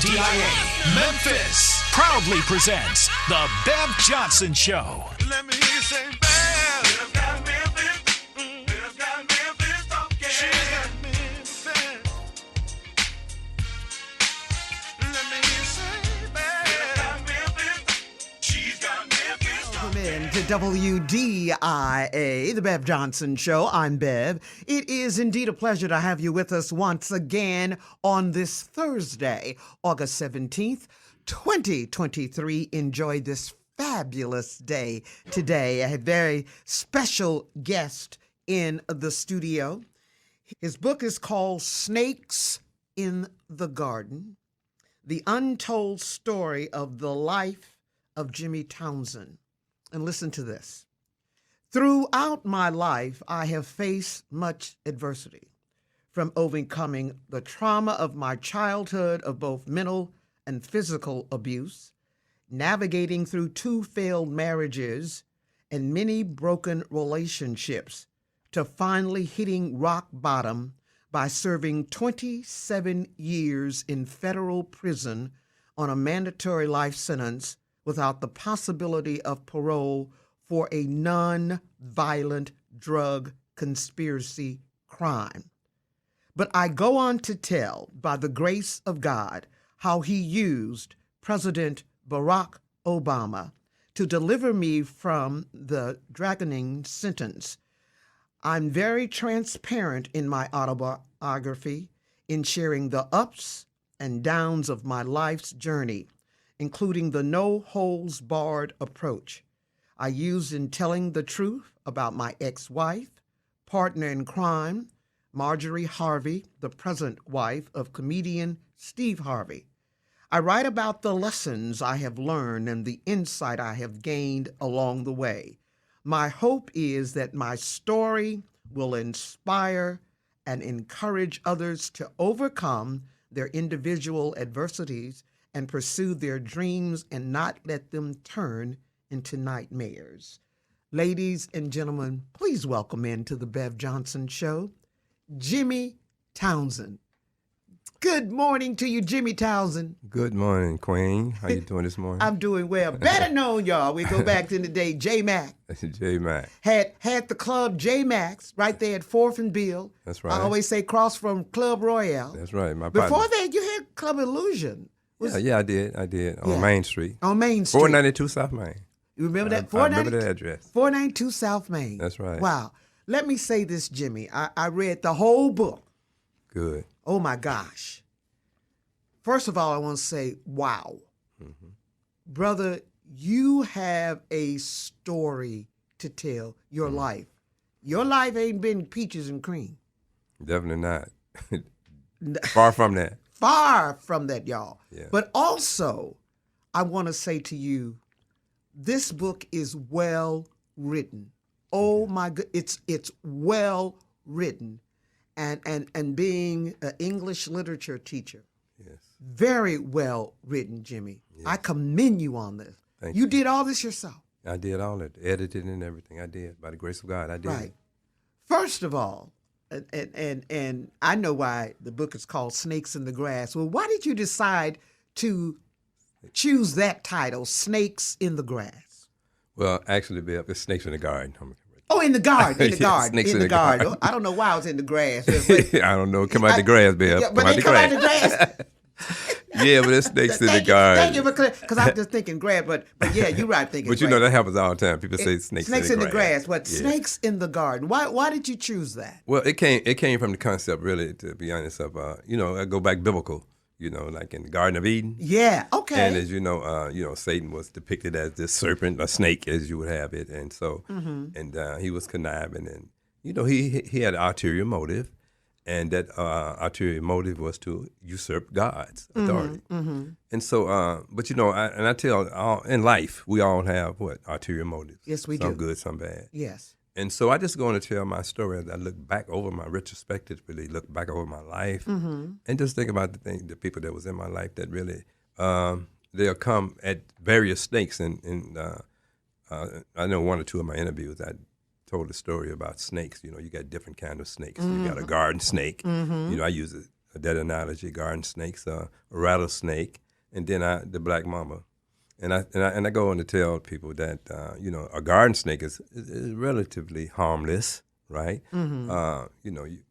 WDIA Memphis proudly presents The Bev Johnson Show. Let me hear you say, Bev got Memphis. Bev got Memphis talking. She got Memphis. Let me hear you say, Bev got Memphis. She's got Memphis talking. Welcome in to WDIA, The Bev Johnson Show. I'm Bev. It is indeed a pleasure to have you with us once again on this Thursday, August 17th, 2023. Enjoy this fabulous day today. I had a very special guest in the studio. His book is called Snakes in the Garden, The Untold Story of the Life of Jimmy Townsend. And listen to this. Throughout my life, I have faced much adversity, from overcoming the trauma of my childhood of both mental and physical abuse, navigating through 2 failed marriages and many broken relationships, to finally hitting rock bottom by serving 27 years in federal prison on a mandatory life sentence without the possibility of parole for a non-violent drug conspiracy crime. But I go on to tell, by the grace of God, how he used President Barack Obama to deliver me from the dragoning sentence. I'm very transparent in my autobiography in sharing the ups and downs of my life's journey, including the no-holds-barred approach I used in telling the truth about my ex-wife, partner in crime, Marjorie Harvey, the present wife of comedian Steve Harvey. I write about the lessons I have learned and the insight I have gained along the way. My hope is that my story will inspire and encourage others to overcome their individual adversities and pursue their dreams and not let them turn into nightmares. Ladies and gentlemen, please welcome into the Bev Johnson Show, Jimmy Townsend. Good morning to you, Jimmy Townsend. Good morning, Queen. How you doing this morning? I'm doing well. Better known, y'all. We go back to the day, J Mack. J Mack. Had the club J Max right there at 4th and Bill. That's right. I always say cross from Club Royale. That's right. My Before partner. that, you had Club Illusion. Yeah, I did. On Main Street. On Main Street. 492 South Main. You remember that? I remember that address. 492 South Main. That's right. Wow. Let me say this, Jimmy. I read the whole book. Good. Oh, my gosh. First of all, I want to say, wow. Mm-hmm. Brother, you have a story to tell, your life. Your life ain't been peaches and cream. Definitely not. Far from that. Far from that, y'all. Yeah. But also, I want to say to you, this book is well written. Oh my God, it's well written. And being an English literature teacher, yes, very well written, Jimmy. Yes. I commend you on this. Thank you you. did all this yourself. I did all it, edited and everything. I did, by the grace of God. I did. Right. First of all, and I know why the book is called Snakes in the Grass. Well, why did you decide to choose that title, Snakes in the Grass? Well, actually, Bill, it's Snakes in the Garden. Oh, in the garden, in the Yes, garden, snakes in the garden. I don't know why I was in the grass. But I don't know. Come out the grass, Bill. yeah, but they come out the grass. Yeah, but it's Snakes in the Garden. Thank you, because I'm just thinking grass, but yeah, you're right thinking But you grass. know, that happens all the time. People say snakes in the grass, but Yeah. Snakes in the Garden. Why did you choose that? Well, it came from the concept, really, to be honest, of I go back biblical, like in the Garden of Eden. Yeah, okay. And as you know, Satan was depicted as this serpent, a snake, as you would have it, and so, and he was conniving, and he had an ulterior motive, and that ulterior motive was to usurp God's authority. And so, but I tell, in life we all have ulterior motives. Yes, we some do. Some good, some bad. Yes. And so I just going to tell my story as I look back over my retrospectively, look back over my life, and just think about the people that was in my life that really they'll come at various snakes. And I know one or two of my interviews I told a story about snakes. You got different kind of snakes. You got a garden snake. I use that analogy, garden snakes, a rattlesnake, and then the black mama. And I go on to tell people that a garden snake is relatively harmless, right?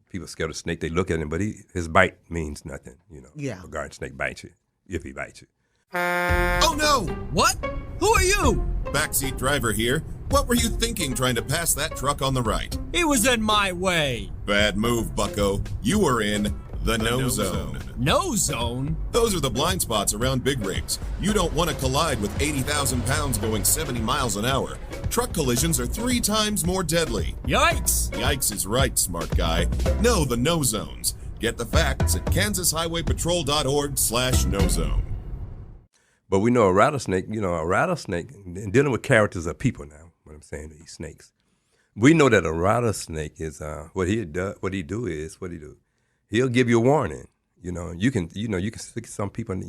People scared of snake. They look at him, but his bite means nothing. Yeah. A garden snake bites you if he bites you. Oh no! What? Who are you? Backseat driver here. What were you thinking trying to pass that truck on the right? He was in my way. Bad move, bucko. You were in the no zone. No zone? Those are the blind spots around big rigs. You don't want to collide with 80,000 pounds going 70 miles an hour. Truck collisions are 3 times more deadly. Yikes! Yikes is right, smart guy. Know the no zones. Get the facts at kansashighwaypatrol.org/no zone. But we know a rattlesnake, and dealing with characters of people now, what I'm saying, these snakes. We know that a rattlesnake is, what he do. He'll give you a warning. You can stick some people, and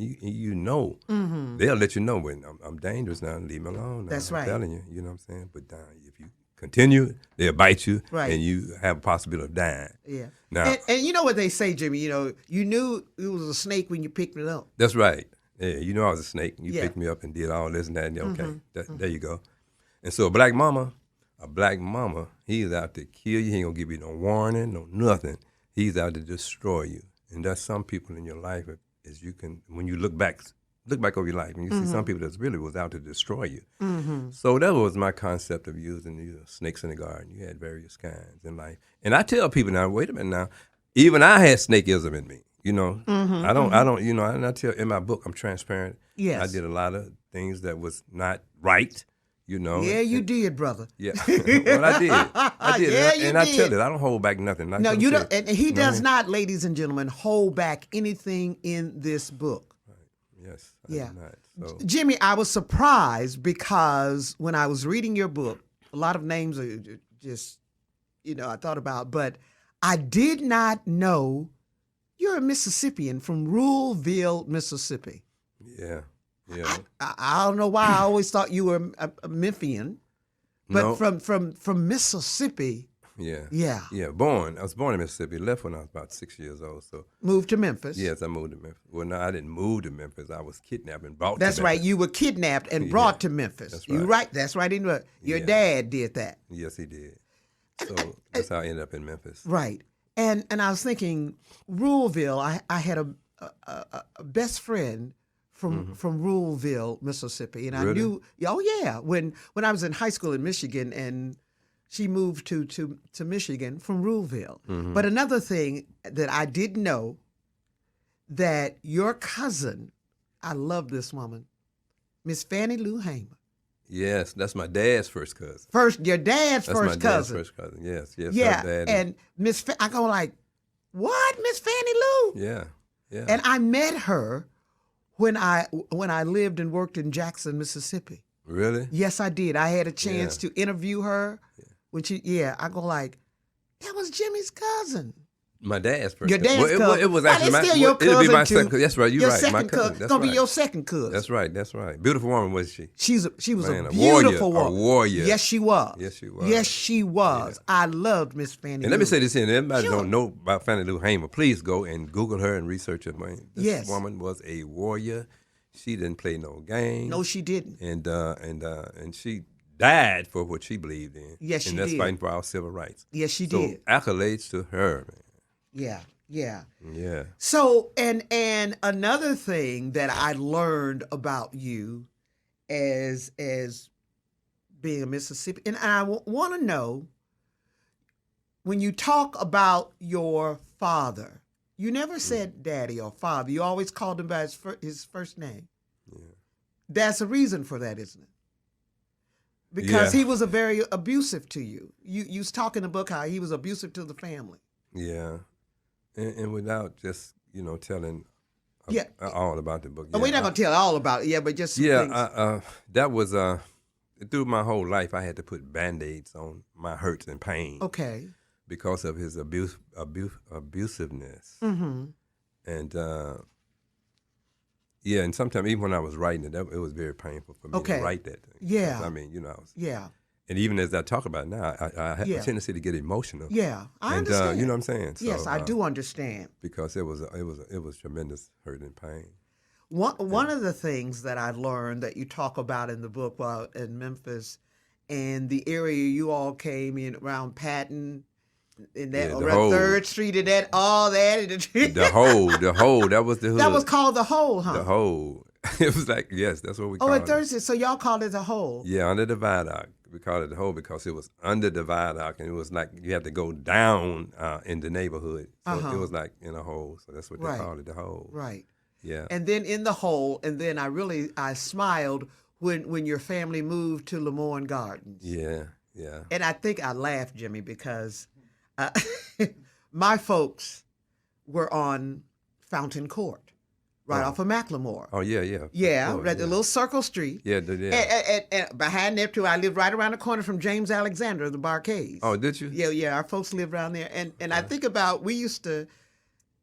they'll let you know when I'm dangerous now, leave me alone. Now. That's I'm right. telling you, you know what I'm saying? But if you continue, they'll bite you, Right. and you have a possibility of dying. Yeah. Now, And you know what they say, Jimmy, you knew it was a snake when you picked it up. that's right. Yeah, I was a snake. You Yeah. picked me up and did all this and that. And okay, there you go. And so a black mama, he's out to kill you. He ain't gonna give you no warning, no nothing. He's out to destroy you. And there's some people in your life, as you can, when you look back over your life, and you see some people that really was out to destroy you. So that was my concept of using snakes in the garden. You had various kinds in life. And I tell people now, wait a minute now, even I had snakeism in me. I don't, and I tell in my book, I'm transparent. Yes. I did a lot of things that was not right, Yeah, you did, brother. Yeah, well, I did. Yeah, you and I did. tell it, I don't hold back nothing. Like No, I you said, don't. And he know what I does mean? not, ladies and gentlemen, hold back anything in this book. Yes, I Yeah. did not. So, Jimmy, I was surprised because when I was reading your book, a lot of names are just, I thought about, but I did not know you're a Mississippian from Ruleville, Mississippi. yeah. I don't know why I always thought you were a Memphian, but No. from Mississippi, Yeah. Yeah. Yeah. I was born in Mississippi. Left when I was about 6 years old. So moved to Memphis. yes, I moved to Memphis. Well, no, I didn't move to Memphis. I was kidnapped and brought. That's to right. Memphis. You were kidnapped and brought to Memphis. That's You right. right. That's right. Your Yeah. dad did that. Yes, he did. So that's how I ended up in Memphis. Right. And I was thinking, Ruleville. I had a best friend from Ruleville, Mississippi, and I Really? knew. Oh yeah. When I was in high school in Michigan, and she moved to Michigan from Ruleville. But another thing that I didn't know, that your cousin, I love this woman, Miss Fannie Lou Hamer. Yes, that's my dad's first cousin. Your dad's That's first my dad's cousin. first cousin. Yes, yes. Yeah, her dad and I go like, what, Miss Fannie Lou? yeah, yeah. And I met her when I lived and worked in Jackson, Mississippi. Really? Yes, I did. I had a chance Yeah. to interview her. When I go like, that was Jimmy's cousin. My dad's first. Your cousin. dad's cousin. It was Well, actually it's still your it'll be cousin, my too. second cousin. That's right. You're Your right. second My cousin. cousin. That's Gonna right. be your second cousin. That's right. That's right. Beautiful woman, was she? She was Man, a a beautiful warrior, a woman. warrior. Yes, she was. Yes, she was. Yes, she was. I loved Miss Fannie And Lou. let me say this here, and everybody Sure. don't know about Fannie Lou Hamer. Please go and Google her and research her. Man, this Yes. woman was a warrior. She didn't play no game. No, she didn't. And she died for what she believed in. Yes, she and that's did. fighting for our civil rights. Yes, she so did. accolades to her, man. Yeah. Yeah. So, and another thing that I learned about you as being a Mississippi, and I want to know, when you talk about your father, you never said daddy or father. You always called him by his first name. Yeah. That's a reason for that, isn't it? Because Yeah. he was a very abusive to you. You was talking in the book how he was abusive to the family. Yeah. And without just, telling Yeah. all about the book. We're not going to tell all about it, but just some things. That was through my whole life. I had to put Band-Aids on my hurts and pain Okay. because of his abusiveness. Mm-hmm. And and sometimes even when I was writing it, it was very painful for me Okay. to write that thing. Yeah. I mean, I was, Yeah. And even as I talk about it now, I have Yeah. a tendency to get emotional. Yeah, I And understand. you know what I'm saying? So, Yes, I do understand. because it was tremendous hurt and pain. One of the things that I learned that you talk about in the book while in Memphis, and the area you all came in around Patton, in that Yeah, the around hole. 3rd Street and that all that. The hole, that was the hood. That was called the hole, huh? The hole. It was like, yes, that's what we Oh, called at it. 3rd Street. So y'all called it the hole. Yeah, under the viaduct. We called it the hole because it was under the viaduct, and it was like you had to go down in the neighborhood. So it was like in a hole. So that's what they Right. called it, the hole. Right. Yeah. And then in the hole, and then I smiled when your family moved to Lemoyne Gardens. Yeah, yeah. And I think I laughed, Jimmy, because my folks were on Fountain Court, right off of McLemore. Oh, yeah, yeah. Yeah, Oh, right, the little Circle Street. Yeah, And behind there, too, I lived right around the corner from James Alexander, the Barcades. Oh, did you? Yeah, our folks lived around there. And I think about, we used to,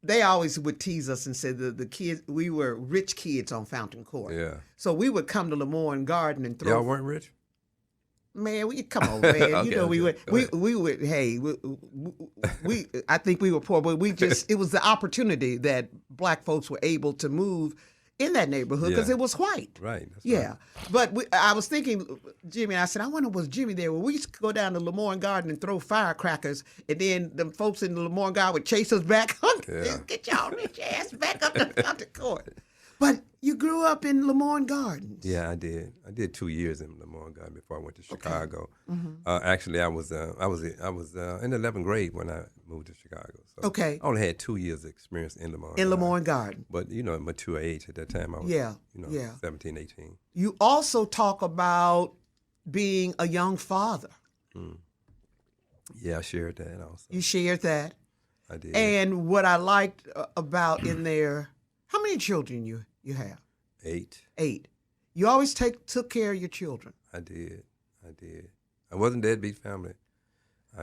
they always would tease us and say the kids, we were rich kids on Fountain Court. Yeah. So we would come to Lemoyne Garden and throw. Y'all weren't rich? Man, come on, man. Okay, You know, we okay. would, hey, we I think we were poor, but it was the opportunity that black folks were able to move in that neighborhood because Yeah. it was white. Right. That's Yeah. right. But I was thinking, Jimmy, and I said, I wonder, was Jimmy there? Well, we used to go down to Lemoyne Garden and throw firecrackers, and then the folks in the Lemoyne Garden would chase us back. Yeah. Get y'all rich ass back up to Fountain Court. But you grew up in Lemoyne Gardens. Yeah, I did. I did 2 years in Lemoyne Garden before I went to Chicago. Mm-hmm. Actually, I was in the 11th grade when I moved to Chicago. So Okay. I only had 2 years of experience in Lemoyne. In Garden. Lemoyne Garden. But, you know, at mature age at that time, I was, Yeah, yeah. 17, 18. You also talk about being a young father. Yeah, I shared that also. You shared that. I did. And what I liked about in there, how many children you have? 8. 8. You always took care of your children. I did. I wasn't deadbeat family.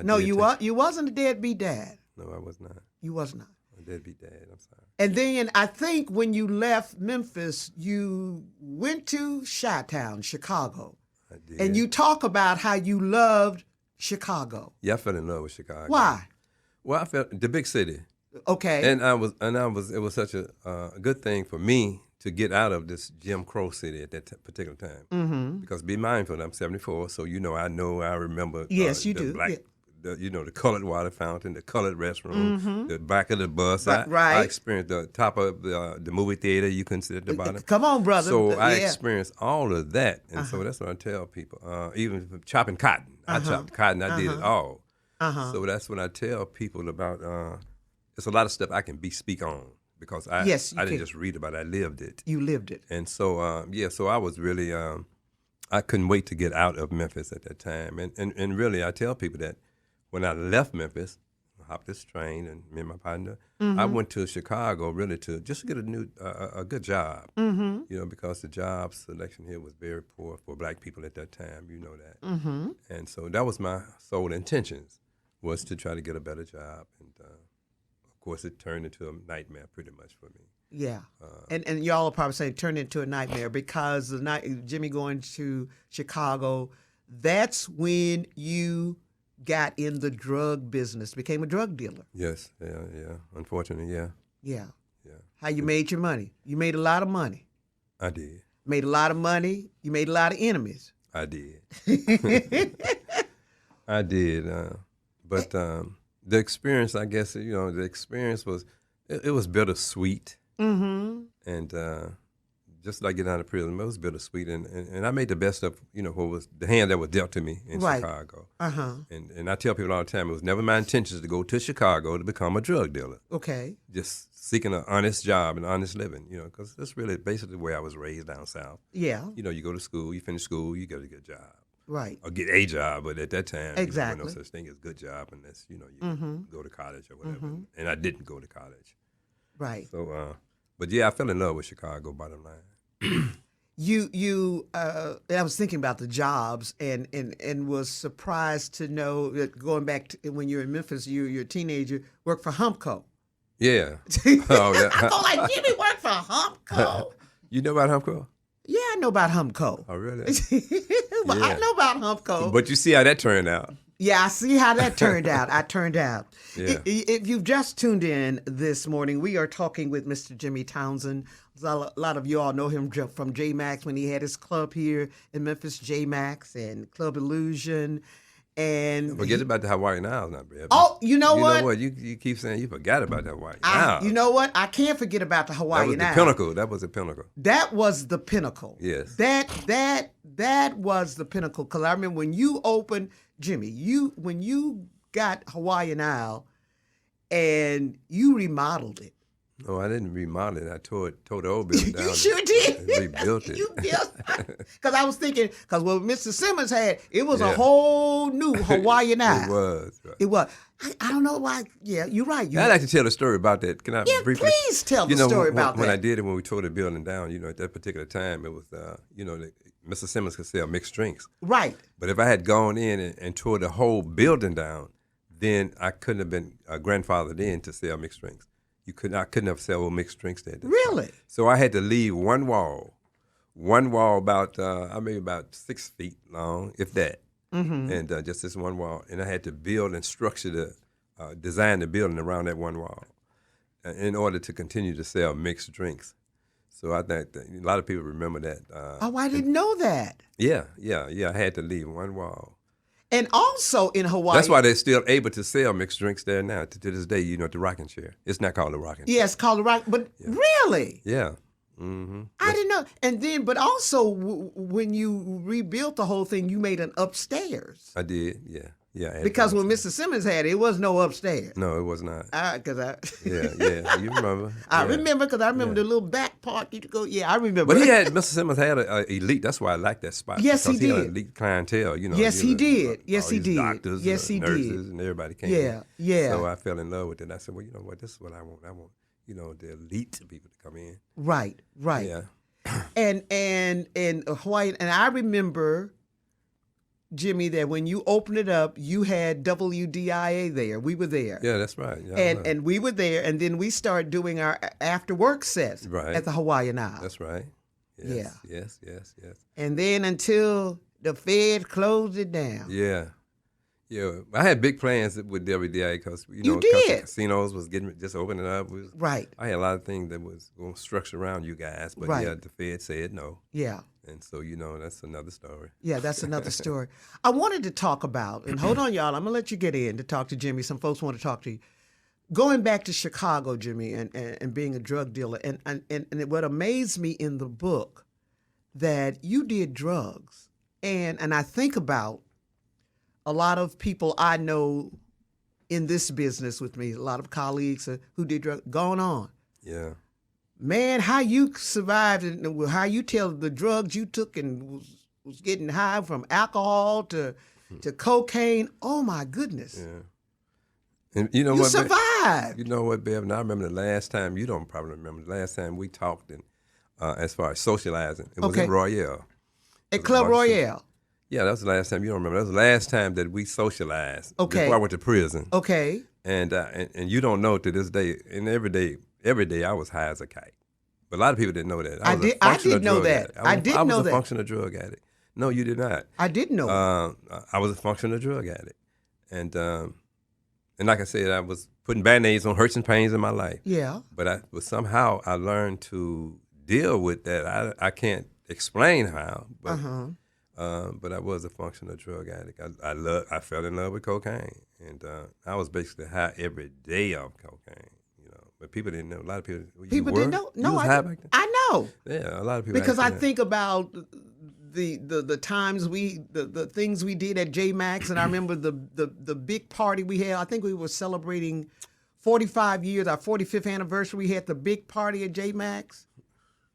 You wasn't a deadbeat dad. No, I was not. You was not. A deadbeat dad. I'm sorry. And then I think when you left Memphis, you went to Chi-Town, Chicago. I did. And you talk about how you loved Chicago. Yeah, I fell in love with Chicago. Why? Well, I felt the big city. Okay. And it was such a good thing for me to get out of this Jim Crow city at that particular time. Mm-hmm. Because be mindful, I'm 74, so I remember. Yes, you the do. Black, Yeah. the colored water fountain, the colored restroom, the back of the bus. Right. I experienced the top of the movie theater. You couldn't sit at the bottom. Come on, brother. So I Yeah. experienced all of that, and so that's what I tell people. Even chopping cotton, I chopped cotton. I did it all. So that's what I tell people about. There's a lot of stuff I can speak on because I didn't just read about it. I lived it. You lived it. And so so I was really I couldn't wait to get out of Memphis at that time. And really I tell people that when I left Memphis, I hopped this train and me and my partner, I went to Chicago really to just get a good job. Mm-hmm. Because the job selection here was very poor for black people at that time. You know that. Mm-hmm. And so that was my sole intentions, was to try to get a better job. And of course it turned into a nightmare pretty much for me. Yeah. And y'all will probably say it turned into a nightmare because the night Jimmy going to Chicago, that's when you got in the drug business, became a drug dealer. Yes, yeah. Unfortunately, yeah. Yeah. Yeah. How you made your money? You made a lot of money. I did. Made a lot of money. You made a lot of enemies. I did. I did. But the experience, I guess, the experience was, it was bittersweet. Mm-hmm. And just like getting out of prison, it was bittersweet. And I made the best of, what was the hand that was dealt to me in Chicago. Uh-huh. And I tell people all the time, it was never my intentions to go to Chicago to become a drug dealer. Okay. Just seeking an honest job and honest living, because that's really basically the way I was raised down south. Yeah. You go to school, you finish school, you get a good job. Right. Or get a job, but at that time, exactly. There was no such thing as good job unless, you go to college or whatever. And I didn't go to college. Right. So, but yeah, I fell in love with Chicago, bottom line. I was thinking about the jobs and was surprised to know that going back to when you were in Memphis, you're a teenager, worked for Humpco. Yeah. Oh, yeah. I go like, Jimmy worked for Humpco. You know about Humpco? Yeah, I know about Humco. Oh, really? But I know about Humco. But you see how that turned out. Yeah, I see how that turned out. Yeah. If you've just tuned in this morning, we are talking with Mr. Jimmy Townsend. A lot of you all know him from J Max when he had his club here in Memphis, J Max and Club Illusion. And Forget about the Hawaiian Isles now, Brad. Oh, you know what? You know what? You keep saying you forgot about the Hawaiian Isles. You know what? I can't forget about the Hawaiian Isles. Pinnacle. That was the pinnacle. That was the pinnacle. Yes. That was the pinnacle. Because I remember when you opened, Jimmy, when you got Hawaiian Isle and you remodeled it. No, I didn't remodel it. I tore the old building down. You sure did. And rebuilt it. You built it. Because I was thinking, because what Mr. Simmons had, it was a whole new Hawaiian Isle. It was. Right. It was. I don't know why. Yeah, you're right. I'd like to tell a story about that. Can I briefly? Please tell the story about that. When I did it, when we tore the building down, at that particular time, it was, Mr. Simmons could sell mixed drinks. Right. But if I had gone in and tore the whole building down, then I couldn't have been grandfathered in to sell mixed drinks. I couldn't have sold mixed drinks there. Really? So I had to leave one wall about maybe about 6 feet long, if that, and just this one wall. And I had to build and structure design the building around that one wall in order to continue to sell mixed drinks. So I think that a lot of people remember that. I didn't know that. Yeah. I had to leave one wall. And also in Hawaii. That's why they're still able to sell mixed drinks there now. To this day, at the Rocking Chair. It's not called the Rocking Chair. Yeah, it's called the Rock. But really? Yeah. Mm-hmm. I didn't know. And then, but also when you rebuilt the whole thing, you made an upstairs. I did, yeah. Because when Mr. Simmons had it, was no upstairs. No, it was not. Yeah, you remember. I remember because I remember the little back part. You could go. Yeah, I remember. But Mr. Simmons had an elite. That's why I like that spot. Yes, he did. He had an elite clientele. Yes, he did. Yes, he did. Doctors, nurses, and everybody came. Yeah. So I fell in love with it. I said, well, you know what? This is what I want. I want, the elite people to come in. Right. Yeah. And Hawaii, and I remember, Jimmy, that when you opened it up, you had WDIA there. We were there. Yeah, that's right. Yeah, and we were there, and then we started doing our after work sets at the Hawaiian Isle. That's right. Yes, yeah. Yes. And then until the Fed closed it down. Yeah. I had big plans with WDIA because you did. The casinos was just opening up. Right. I had a lot of things that was going to structure around you guys, but the Fed said no. Yeah. And so, that's another story. Yeah, that's another story. I wanted to talk about, and hold on, y'all, I'm going to let you get in to talk to Jimmy. Some folks want to talk to you. Going back to Chicago, Jimmy, and being a drug dealer, and what amazed me in the book, that you did drugs. And I think about a lot of people I know in this business with me, a lot of colleagues who did drugs, gone on. Yeah. Man, how you survived and how you tell the drugs you took and was getting high from alcohol to cocaine. Oh my goodness. Yeah. And you survived. You know what, Bev? And I remember the last time, you don't probably remember, the last time we talked as far as socializing. It was in Royale. At Club Royale. Yeah, that was the last time. You don't remember. That was the last time that we socialized. Okay. Before I went to prison. Okay. And you don't know to this day, and every day I was high as a kite. But a lot of people didn't know that. I did know that. I did know that. I was a functional drug addict. No, you did not. I didn't know. I was a functional drug addict. And like I said, I was putting Band-Aids on hurts and pains in my life. Yeah. But somehow I learned to deal with that. I can't explain how, but but I was a functional drug addict. I fell in love with cocaine, and I was basically high every day off cocaine. But people didn't know. A lot of people. People didn't know. No, I know. Yeah, a lot of people. Because I think about the times the things we did at J Max, and I remember the big party we had. I think we were celebrating 45 years, our 45th anniversary. We had the big party at J Max.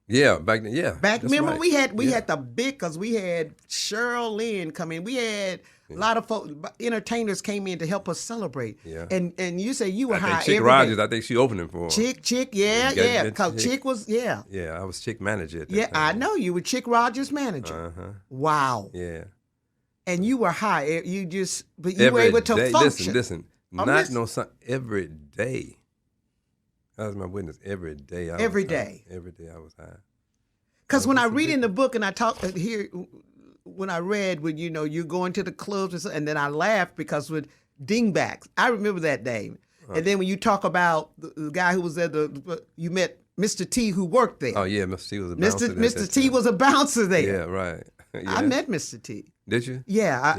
Yeah, back then, yeah. Remember right. we had the big, because we had Cheryl Lynn come in. We had a lot of folks, entertainers came in to help us celebrate. Yeah. And you say you were high Chick every Rogers, day. I think she opened it for him. Chick, yeah. Because Chick was, Yeah, I was Chick manager at that time. I know. You were Chick Rogers' manager. Uh-huh. Wow. Yeah. And you were high. But you were able to function. Listen. Every day. That was my witness. Every day I was high. Because when I read in the book and I talk here, when I read when you're going to the clubs and then I laughed because with dingbacks, I remember that name. And then when you talk about the guy who was there, you met Mr. T who worked there. Oh yeah, Mr. T was a bouncer. Mr. T was a bouncer there. Yeah, right. Yeah. I met Mr. T. Did you? Yeah.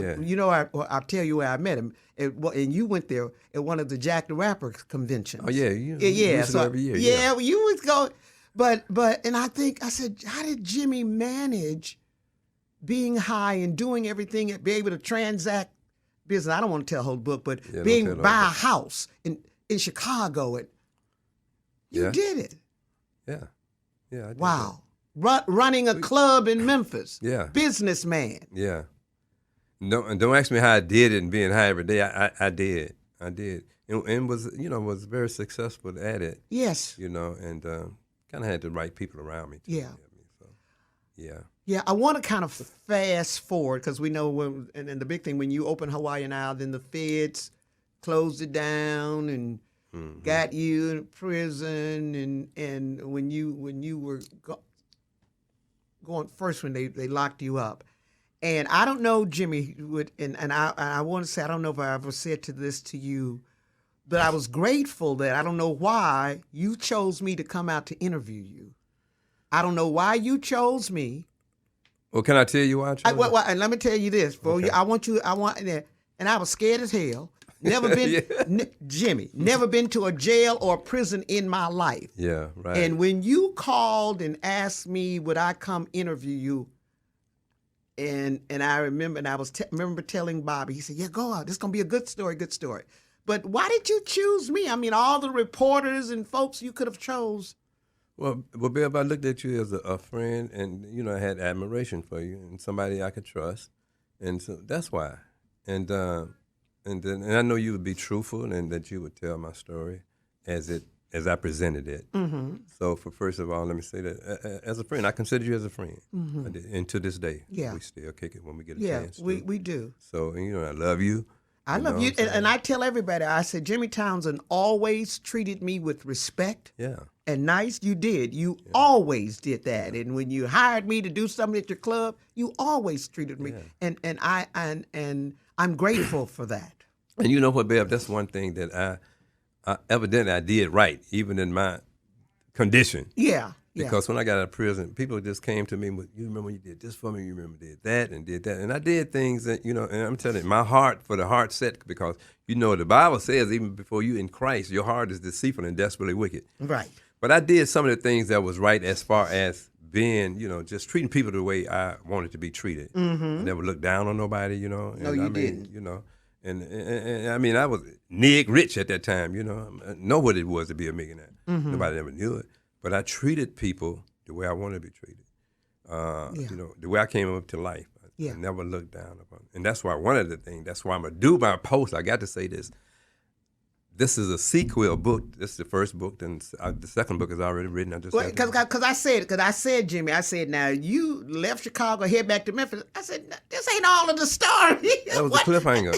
I'll tell you where I met him. And you went there at one of the Jack the Rapper conventions. Oh yeah, yeah. So every year. Yeah, well, you was going, but and I said, how did Jimmy manage being high and doing everything and be able to transact business? I don't want to tell the whole book, but being buy a house in Chicago, and you did it. Yeah. I did wow. Running a club in Memphis. Yeah. Businessman. Yeah. Don't ask me how I did it and being high every day. I did. And was very successful at it. Yes. And kind of had the right people around me too. Yeah. So, yeah. Yeah, I want to kind of fast forward because we know and the big thing, when you open Hawaii Now, then the feds closed it down and got you in prison, and when you were going first, when they locked you up. And I don't know, Jimmy, and I want to say, I don't know if I ever said this to you, but I was grateful that I don't know why you chose me to come out to interview you. I don't know why you chose me. Well, can I tell you why? And let me tell you this, bro. Okay. And I was scared as hell. Never been, Jimmy, never been to a jail or a prison in my life. Yeah, right. And when you called and asked me, would I come interview you? And I remember, and I was remember telling Bobby, he said, yeah, go out. This is going to be a good story. But why did you choose me? I mean, all the reporters and folks you could have chose. Well, Bill, I looked at you as a friend, and I had admiration for you and somebody I could trust, and so that's why. And I know you would be truthful and that you would tell my story as I presented it. Mm-hmm. So first of all, let me say that as a friend, I consider you as a friend, and to this day, we still kick it when we get a chance. Yeah, we do. So I love you. I love you, and I tell everybody, I said, Jimmy Townsend always treated me with respect. Yeah. And nice, you did. You always did that. And when you hired me to do something at your club, you always treated me. Yeah. And I'm grateful for that. And you know what, Bev? That's one thing that I evidently I did right, even in my condition. Yeah. Because when I got out of prison, people just came to me with, you remember when you did this for me, you remember did that and did that. And I did things that, and I'm telling you, my heart for the heart set, because, the Bible says even before you in Christ, your heart is deceitful and desperately wicked. Right. But I did some of the things that was right as far as being, just treating people the way I wanted to be treated. Mm-hmm. I never looked down on nobody, And no, you didn't. And I mean, I was nig rich at that time, I know what it was to be a millionaire. Mm-hmm. Nobody ever knew it. But I treated people the way I wanted to be treated. The way I came up to life. I never looked down upon it. And that's why one of the things, that's why I'm going to do my post. I got to say this. This is a sequel book. This is the first book, and the second book is already written. Because I said, Jimmy, now you left Chicago, head back to Memphis. I said, this ain't all of the story. That was a cliffhanger.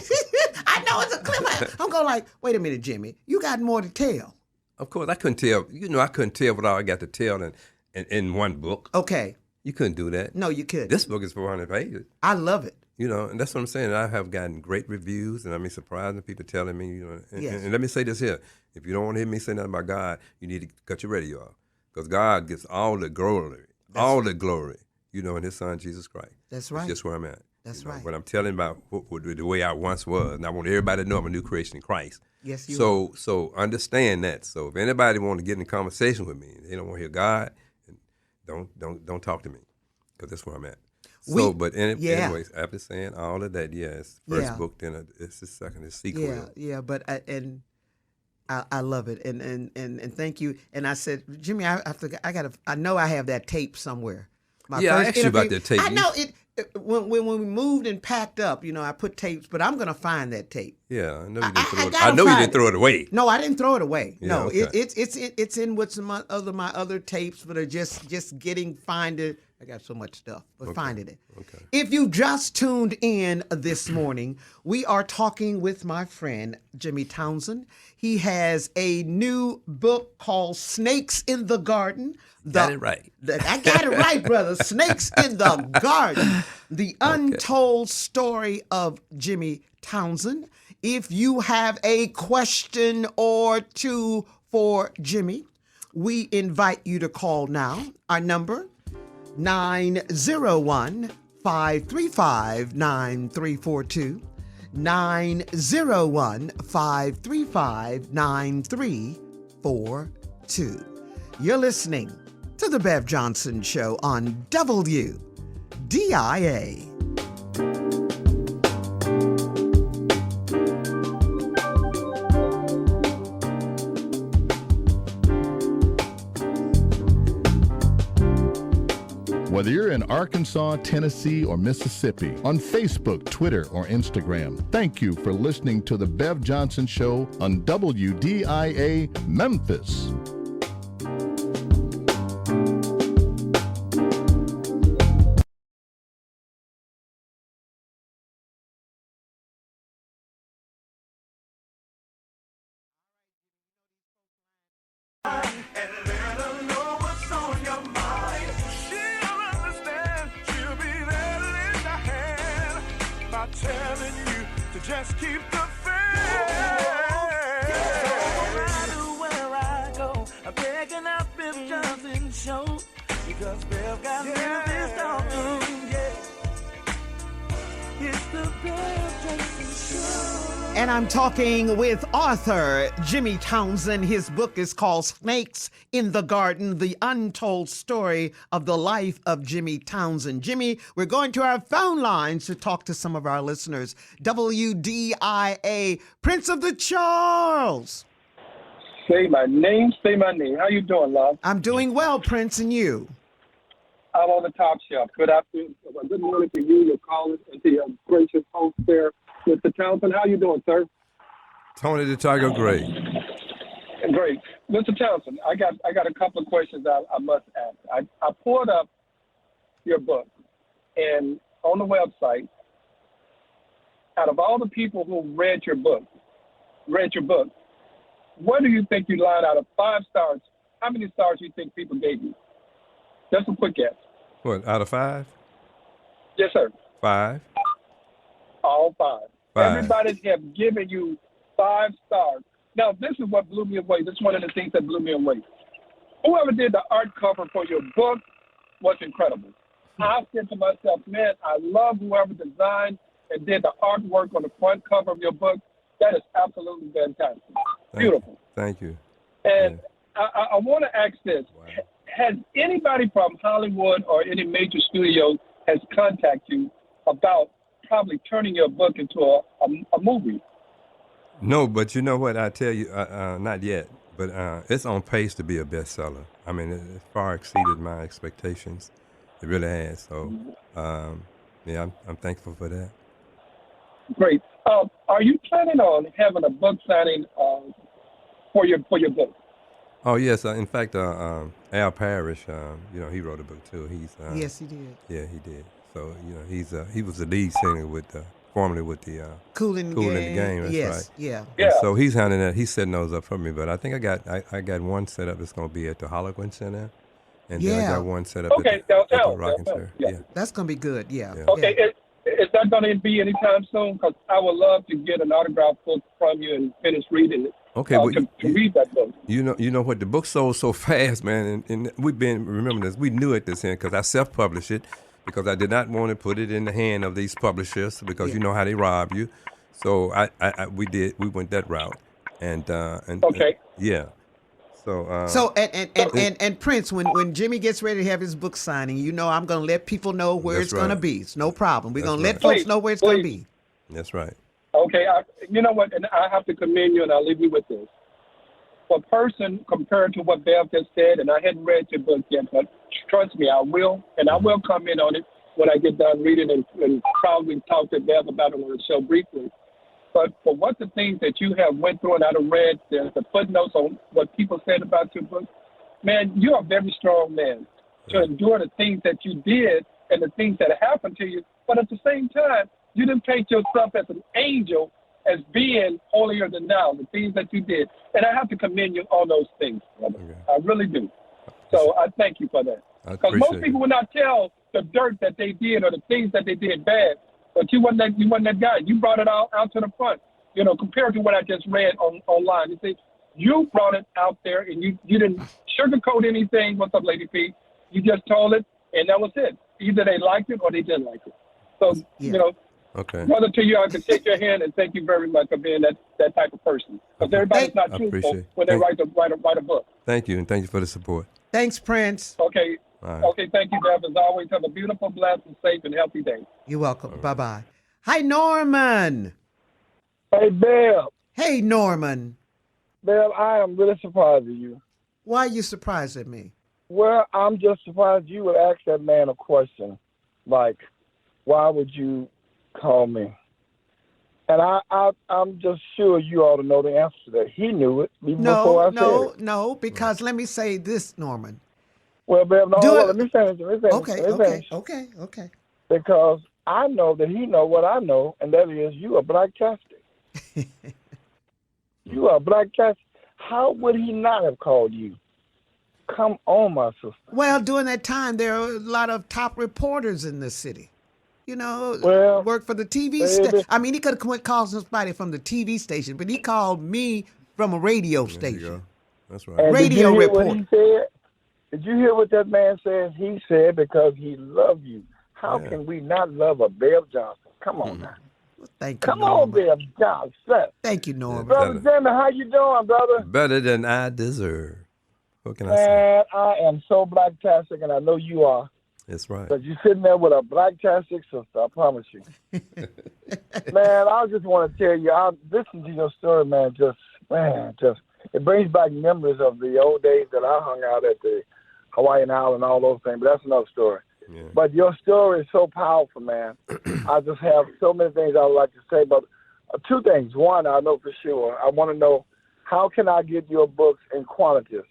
I know it's a cliffhanger. I'm going like, wait a minute, Jimmy, you got more to tell. Of course, I couldn't tell. I couldn't tell what all I got to tell in one book. Okay. You couldn't do that. No, you couldn't. This book is 400 pages. I love it. And that's what I'm saying. I have gotten great reviews, and I mean, surprising people telling me, and let me say this here. If you don't want to hear me say nothing about God, you need to cut your radio off. Because God gets all the glory, in His Son, Jesus Christ. That's right. That's just where I'm at. That's right. What I'm telling about the way I once was, and I want everybody to know I'm a new creation in Christ. Yes, you are. So understand that. So if anybody want to get in a conversation with me, they don't want to hear God, don't talk to me, because that's where I'm at. Anyways, after saying all of that, it's first book, then it's the second, it's sequel. Yeah, but I love it, and thank you. And I said, Jimmy, I know I have that tape somewhere. I asked you about that tape. I know it. When we moved and packed up, I put tapes, but I'm gonna find that tape. Yeah, I know you didn't throw it. I know you didn't throw it away. No, I didn't throw it away. Yeah, no, okay. it's in with some my other tapes, but are just getting I got so much stuff, but finding it. Okay. If you just tuned in this morning, we are talking with my friend Jimmy Townsend. He has a new book called Snakes in the Garden. Got it right. I got it right, brother. Snakes in the Garden. The untold story of Jimmy Townsend. If you have a question or two for Jimmy, we invite you to call now. Our number, 901-535-9342, 901-535-9342. You're listening to The Bev Johnson Show on WDIA. Whether you're in Arkansas, Tennessee, or Mississippi, on Facebook, Twitter, or Instagram, thank you for listening to The Bev Johnson Show on WDIA Memphis. Telling you to just keep the faith. No matter where I go, I'm picking up Bev Johnson Show because Bev got Memphis talking. Yeah, it's the Bev Johnson Show. And I'm talking with author Jimmy Townsend. His book is called Snakes in the Garden, the untold story of the life of Jimmy Townsend. Jimmy, we're going to our phone lines to talk to some of our listeners. WDIA, Prince of the Charles. Say my name, say my name. How you doing, love? I'm doing well, Prince, and you? I'm on the top shelf. Good afternoon. Good morning to you, your callers, and to your gracious host there, Mr. Townsend. How you doing, sir? Tony the Tiger Gray. Great. Mr. Townsend, I got a couple of questions I must ask. I pulled up your book, and on the website, out of all the people who read your book, what do you think you line out of 5 stars? How many stars do you think people gave you? Just a quick guess. What, out of 5? Yes, sir. 5. All 5. 5. Everybody have given you 5 stars. Now, this is what blew me away. This is one of the things that blew me away. Whoever did the art cover for your book was incredible. I said to myself, man, I love whoever designed and did the artwork on the front cover of your book. That is absolutely fantastic. Beautiful. Thank you. And I want to ask this. Wow. Has anybody from Hollywood or any major studio has contacted you about probably turning your book into a movie? No, but you know what? I tell you, not yet, but it's on pace to be a bestseller. I mean, it far exceeded my expectations. It really has. So, yeah, I'm thankful for that. Great. Are you planning on having a book signing for your book? Oh yes. In fact, Al Parrish, he wrote a book too. Yes, he did. Yeah, he did. So he was the lead singer formerly with the Cool in the Game. That's yes, right. yeah. And so he's handling that. He's setting those up for me. But I think I got one set up that's going to be at the Hardluck Center, and then I got one set up at the Rocking Chair. Yeah, that's going to be good. Yeah. Okay. Yeah. Is that going to be anytime soon? Because I would love to get an autographed book from you and finish reading it. Okay, well, to read that book. You know what? The book sold so fast, man, and remember this. We knew it this end because I self-published it because I did not want to put it in the hand of these publishers because you know how they rob you. So we went that route, and okay, yeah. So and Prince, when Jimmy gets ready to have his book signing, I'm going to let people know where it's going to be. It's no problem. We're going to let folks know where it's going to be. That's right. Okay, you know what, and I have to commend you, and I'll leave you with this. For a person compared to what Bev just said, and I hadn't read your book yet, but trust me, I will, and I will comment on it when I get done reading and probably talk to Bev about it on the show briefly. But for what the things that you have went through and I have read, the footnotes on what people said about your book, man, you're a very strong man. to endure the things that you did and the things that happened to you. But at the same time, you didn't paint yourself as an angel, as being holier than thou, the things that you did. And I have to commend you on those things, brother. Okay. I really do. So I thank you for that. Because most people will not tell the dirt that they did or the things that they did bad. But you wasn't that guy. You brought it out to the front. You know, compared to what I just read online. You see, you brought it out there and you didn't sugarcoat anything. What's up, Lady P? You just told it, and that was it. Either they liked it or they didn't like it. So, you know, brother, to you, I can shake your hand and thank you very much for being that type of person. Because everybody's not truthful when they write a book. Thank you, and thank you for the support. Thanks, Prince. Okay. Right. Okay, thank you, Deb. As always, have a beautiful, blessed, and safe and healthy day. You're welcome. Right. Bye-bye. Hi, Norman. Hey, Bev. Hey, Norman. Bev, I am really surprised at you. Why are you surprised at me? Well, I'm just surprised you would ask that man a question like, why would you call me? And I'm just sure you ought to know the answer to that. He knew it even before I said it. No, because let me say this, Norman. Well, Bev, let me finish. Okay. Because I know that he know what I know, and that is you are black chastity. You are black chastity. How would he not have called you? Come on, my sister. Well, during that time, there were a lot of top reporters in the city. You know, worked for the TV station. I mean, he could have called somebody from the TV station, but he called me from a radio station. There you go. That's right. And radio report. What he said? Did you hear what that man said? He said because he loved you. How can we not love a Bev Johnson? Come on now. Well, thank you, Come Norman. on, Bev Johnson. Thank you, Norman. Brother Jimmy, how you doing, brother? Better than I deserve. What can I say? Man, I am so black-tastic, and I know you are. That's right. Because you're sitting there with a black-tastic sister, I promise you. Man, I just want to tell you, I listened to your story, man, it brings back memories of the old days that I hung out at the Hawaiian Island and all those things, but that's another story. Yeah. But your story is so powerful, man. I just have so many things I would like to say, but two things. One, I know for sure. I want to know, how can I get your books in quantities?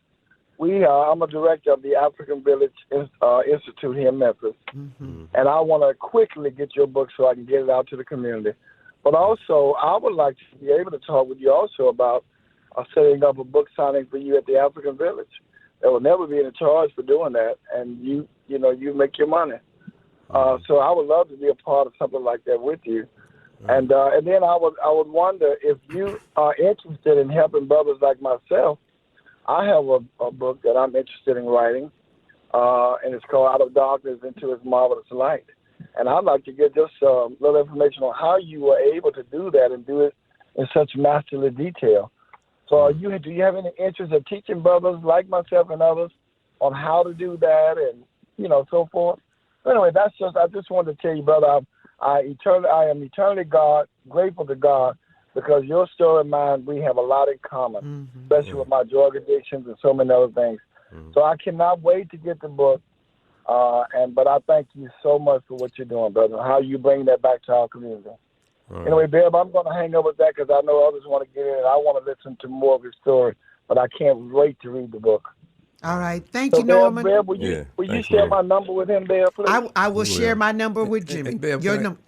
I'm a director of the African Village Institute here in Memphis, and I want to quickly get your book so I can get it out to the community. But also, I would like to be able to talk with you also about setting up a book signing for you at the African Village. There will never be any charge for doing that, and you make your money. So I would love to be a part of something like that with you. And then I would wonder if you are interested in helping brothers like myself. I have a book that I'm interested in writing, and it's called Out of Darkness into His Marvelous Light. And I'd like to get just a little information on how you were able to do that and do it in such masterly detail. So do you have any interest in teaching brothers like myself and others on how to do that and, so forth? Anyway, I just wanted to tell you, brother, I am eternally grateful to God, because your story and mine, we have a lot in common, especially with my drug addictions and so many other things. So I cannot wait to get the book. But I thank you so much for what you're doing, brother, how you bring that back to our community. Right. Anyway, Beb, I'm going to hang up with that because I know others want to get in, and I want to listen to more of his story, but I can't wait to read the book. All right. Thank you, Norman. Beb, will you share my number with him, Beb, please? I will share my number with Jimmy. And Beb,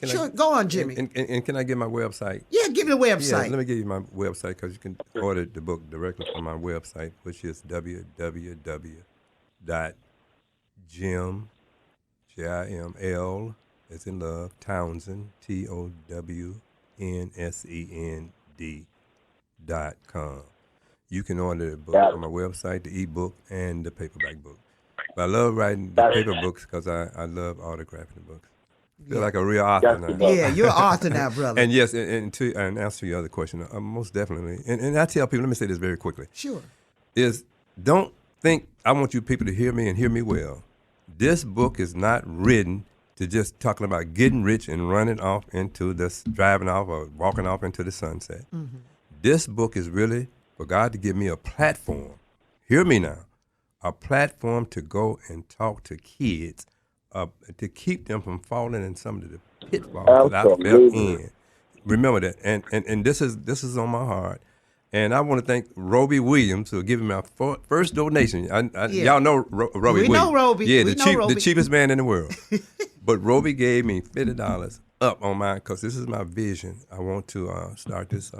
Sure, go on, Jimmy. And can I get my website? Yeah, give me the website. Yeah, let me give you my website because you can order the book directly from my website, which is www.jiml, as in love, Townsend, TOWNSEND.com. You can order the book on my website, the ebook, and the paperback book. But I love writing the paper books because I love autographing the books. I feel like a real author now. Yeah, you're an author now, brother. And yes, and answer your other question, most definitely. And I tell people, let me say this very quickly. Sure. Don't think I want you people to hear me and hear me well. This book is not written to just talking about getting rich and running off into this, driving off or walking off into the sunset. Mm-hmm. This book is really for God to give me a platform. Hear me now. A platform to go and talk to kids, to keep them from falling in some of the pitfalls that I fell in. Remember that. And this is on my heart. And I want to thank Roby Williams for giving my first donation. Yeah. Y'all know Roby Williams. We know Roby. Yeah, We know Roby. the cheapest man in the world. But Roby gave me $50 up on mine because this is my vision. I want to start this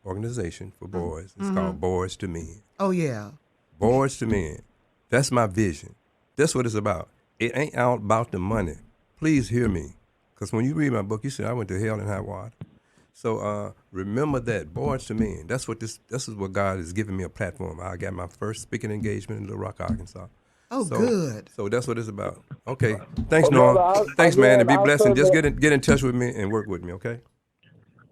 organization for boys. It's called Boys to Men. Oh, yeah. Boys to Men. That's my vision. That's what it's about. It ain't all about the money. Please hear me. Because when you read my book, you say I went to hell in high water. So remember that, Boys to Men. That's what this is what God is giving me a platform. I got my first speaking engagement in Little Rock, Arkansas. Oh, good. So that's what it's about. Okay. Thanks, Norm. Thanks, man, and be blessed. And just get in touch with me and work with me, okay?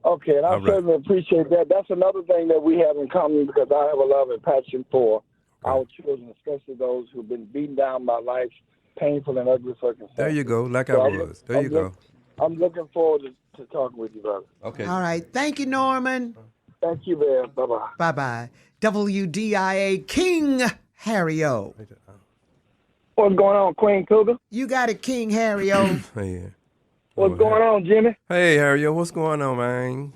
Okay, and I certainly appreciate that. That's another thing that we have in common because I have a love and passion for our children, especially those who've been beaten down by life's painful and ugly circumstances. There you go, like I was. There you go. I'm looking forward to talking with you, brother. Okay. All right. Thank you, Norman. Thank you, man. Bye-bye. Bye-bye. WDIA King Harry O. What's going on, Queen Cougar? You got it, King Harry O. Hey. What's going on, Jimmy? Hey, Harry, what's going on, man?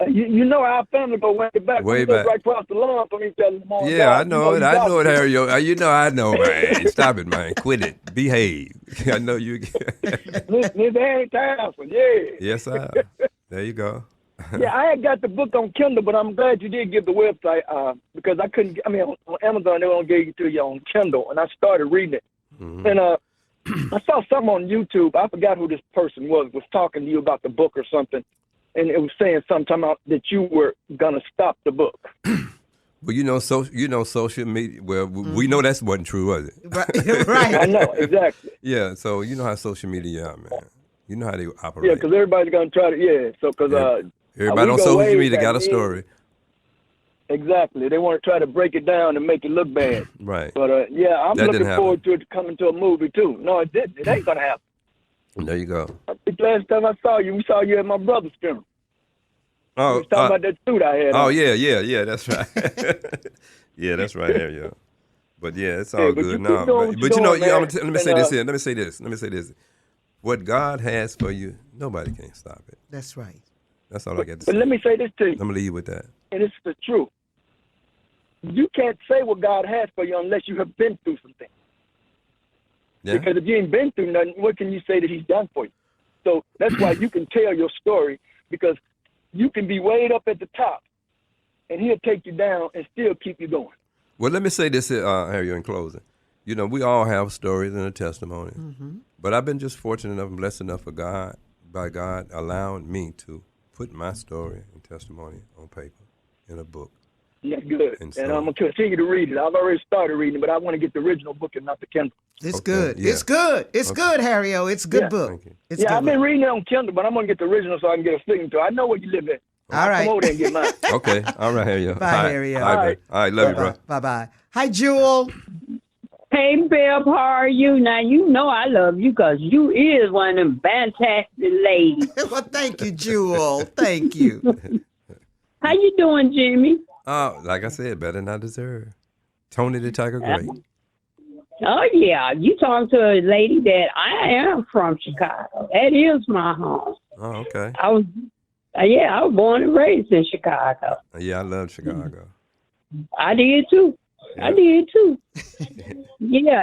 You know our family go way back. Way we back. Right across the lawn from each other. Yeah, I know it. I know it, Harry. You know I know, man. Stop it, man. Quit it. Behave. I know you. This ain't Townsend, yeah. Yes, sir. There you go. Yeah, I had got the book on Kindle, but I'm glad you did give the website because I couldn't. I mean, on Amazon they don't give it to you on Kindle, and I started reading it. Mm-hmm. And I saw something on YouTube. I forgot who this person was talking to you about the book or something, and it was saying something about that you were gonna stop the book. Well, you know, social media. Well, we know that wasn't true, was it? Right. I know exactly. Yeah. So you know how social media are, man. You know how they operate. Yeah, because everybody's gonna try to. Yeah. So because everybody on social media got a story. Exactly. They want to try to break it down and make it look bad. Right. But, yeah, I'm That looking forward to it coming to a movie, too. No, it didn't. It ain't going to happen. There you go. I think last time I saw you, we saw you at my brother's funeral. Oh, we was talking about that suit I had Oh, on. yeah, that's right. Yeah, that's right there, yeah. But, yeah, it's all good. No, but you know, let me say this here. Let me say this. What God has for you, nobody can stop it. That's right. That's all I got to say. But let me say this to you. I'm going to leave you with that. And it's the truth. You can't say what God has for you unless you have been through something. Yeah. Because if you ain't been through nothing, what can you say that he's done for you? So that's why you can tell your story, because you can be way up at the top, and he'll take you down and still keep you going. Well, let me say this, Harry, in closing. You know, we all have stories and a testimony. Mm-hmm. But I've been just fortunate enough and blessed enough by God allowing me to put my story and testimony on paper in a book. Yeah, good. And And I'm going to continue to read it. I've already started reading it, but I want to get the original book and not the Kindle. It's Okay, good. yeah. It's good. It's good, Harry O. It's a good book. Thank you. It's Yeah, good I've been book. reading it on Kindle, but I'm going to get the original so I can get a signature. I know where you live at. All right. Come over there and get mine. Okay. All right, Harry. Bye, Harry. All right. All right. Love you, bro. Bye-bye. Hi, Jewel. Hey, Bev, how are you? Now, you know I love you because you is one of them fantastic ladies. Well, thank you, Jewel. Thank you. How you doing, Jimmy? Like I said, better than I deserve. Tony the Tiger Great. Oh, yeah. You talking to a lady that I am from Chicago. That is my home. Oh, okay. I was born and raised in Chicago. Yeah, I love Chicago. I did, too. Yeah. I did, too. Yeah.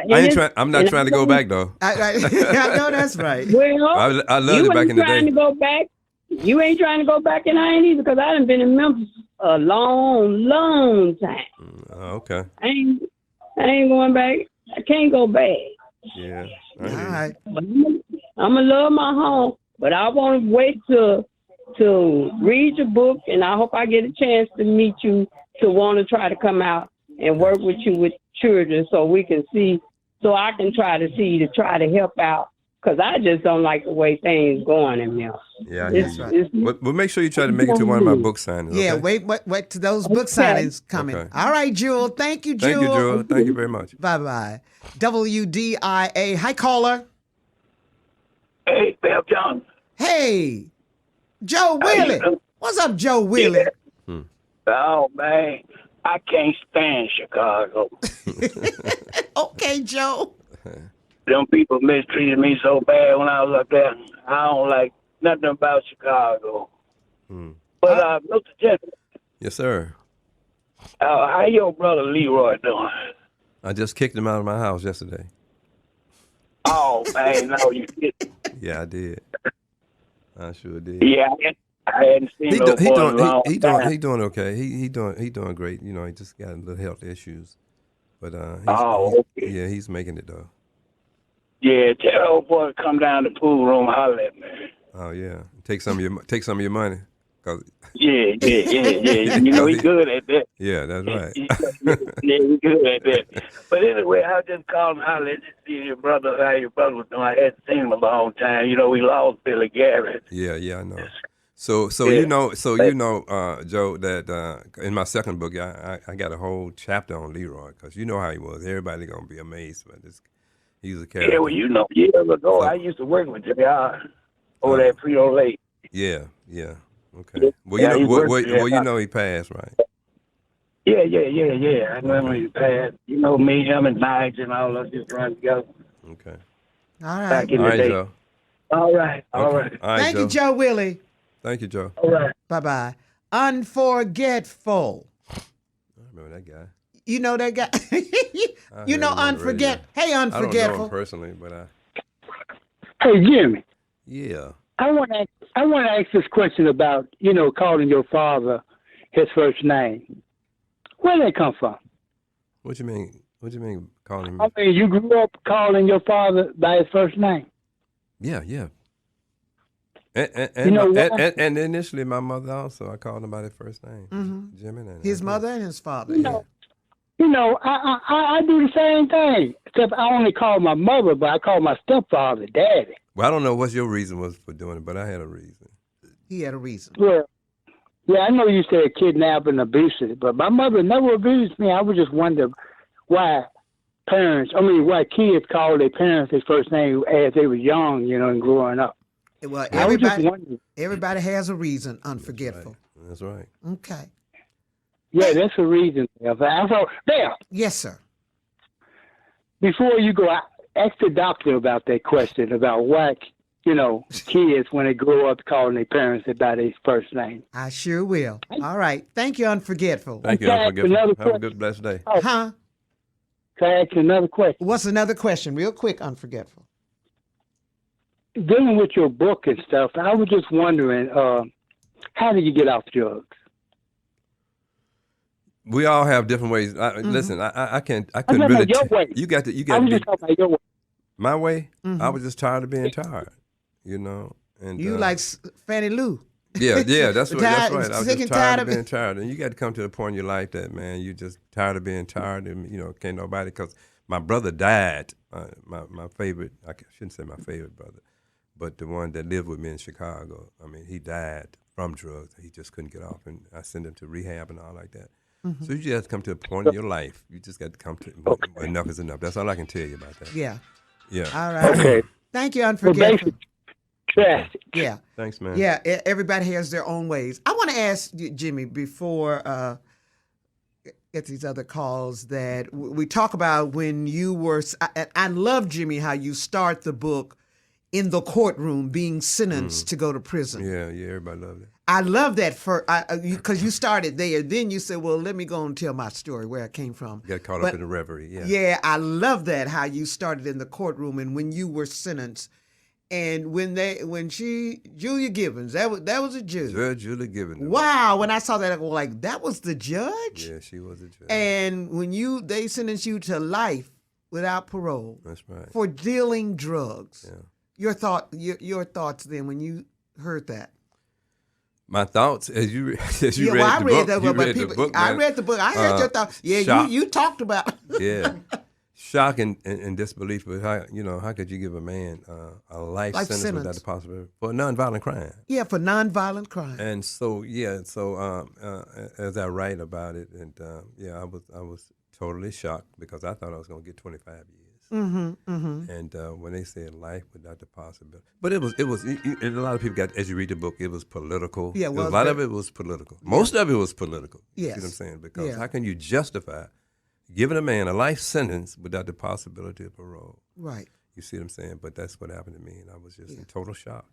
I'm not trying to go back, though. I know that's right. Well, I loved it back in the day. You ain't trying to go back. You ain't trying to go back, and I ain't either, because I done been in Memphis a long, long time. Okay. I ain't going back. I can't go back. Yeah. All right. I'm gonna love my home, but I want to wait to read your book, and I hope I get a chance to meet you to want to try to come out and work with you with children, so we can see, so I can try to help out. Because I just don't like the way things going in Memphis. Yeah, I hear you. But make sure you try to make it to one of my book signings. Yeah, okay? wait till those book signings coming. Okay. All right, Jewel. Thank you, Jewel. Thank you, Jewel. Thank you very much. Bye-bye. WDIA. Hi, caller. Hey, Bev John. Hey, Joe Willie. What's up, Joe Willie? Oh, man. I can't stand Chicago. Okay, Joe. Them people mistreated me so bad when I was up there. I don't like nothing about Chicago. But, Mr. Jefferson, Yes, sir. How your brother Leroy doing? I just kicked him out of my house yesterday. Oh, man, no, you didn't. Yeah, I did. I sure did. Yeah, I hadn't seen no boy in a long time. He doing okay. He doing great. You know, he just got a little health issues, but okay. He's making it though. Yeah, tell the old boy to come down to the pool room, holler at me. Oh yeah, take some of your money. Yeah. You know, he's good at that. Yeah, that's right. He's good at that. But anyway, I just called him, holler to see how your brother was doing. I hadn't seen him a long time. You know, we lost Billy Garrett. Yeah, I know. So you know, Joe, that in my second book, I got a whole chapter on Leroy because you know how he was. Everybody gonna be amazed by this. He's a character. Yeah, well, you know, years ago, I used to work with JR over there at Frito Lake. Yeah. Okay. Well, you know he passed, right? Yeah. I remember he passed. You know, me, him, and Nige and all of us just run together. Okay. All right. Back in the day. Joe. All right. Thank you, Joe Willie. Thank you, Joe. All right. Bye-bye. Unforgetful. I remember that guy. You know that guy? You know Hey, Unforgetful. I don't know him personally, but Hey, Jimmy. Yeah. I want to ask this question about, calling your father his first name. Where did that come from? What you mean? What you mean calling him? I mean, you grew up calling your father by his first name. Yeah. And initially my mother also, I called him by his first name, Jimmy. And his mother and his father. I do the same thing, except I only call my mother, but I call my stepfather Daddy. Well, I don't know what your reason was for doing it, but I had a reason. He had a reason. Well, yeah, I know you said kidnapping, abusing, but my mother never abused me. I was just wondering why kids call their parents their first name as they were young, and growing up. Well, everybody has a reason, Unforgetful. That's right. Okay. Yeah, that's a reason. There. Yes, sir. Before you go, ask the doctor about that question about why, kids, when they grow up, calling their parents by their first name. I sure will. All right. Thank you, Unforgetful. Thank you, Unforgetful. Have a good, blessed day. Huh? Can I ask you another question? What's another question? Real quick, Unforgetful. Dealing with your book and stuff, I was just wondering, how did you get off drugs? We all have different ways. Listen, I couldn't really. Your way. You got to. I was just talking about your way. My way. I was just tired of being tired. And you like Fannie Lou. Yeah, that's right. I was just tired of being tired, and you got to come to the point in your life that man, you just tired of being tired, and can't nobody. Because my brother died. My favorite. I shouldn't say my favorite brother, but the one that lived with me in Chicago. I mean, he died from drugs. He just couldn't get off, and I sent him to rehab and all like that. So you just have to come to a point in your life. You just got to come to enough is enough. That's all I can tell you about that. Yeah. All right. Okay. Thank you, Unforgetful. Yeah. Thanks, man. Yeah, everybody has their own ways. I want to ask you, Jimmy, before get these other calls that we talk about when you were. I love, Jimmy, how you start the book in the courtroom being sentenced to go to prison. Yeah, everybody loved it. I love that because you started there. Then you said, well, let me go and tell my story, where I came from. Got caught up in the reverie, yeah. Yeah, I love that, how you started in the courtroom and when you were sentenced. And Julia Gibbons, that was a judge. Judge Julia Gibbons. Wow, when I saw that, I was like, that was the judge? Yeah, she was a judge. And when they sentenced you to life without parole. That's right. For dealing drugs. Yeah. Your thoughts then when you heard that? My thoughts as you read I read the book. I read the book. I heard your thoughts. Yeah, you talked about. Yeah, shock and disbelief. But how could you give a man a life sentence without the possibility for a nonviolent crime? Yeah, for nonviolent crime. And so as I write about it, and I was totally shocked because I thought I was going to get 25 years. And when they said life without the possibility, but it was and a lot of people got, as you read the book, it was political. Yeah, a lot of it was political. Most of it was political. Yes. You see what I'm saying? Because how can you justify giving a man a life sentence without the possibility of parole? Right. You see what I'm saying? But that's what happened to me, and I was just in total shock.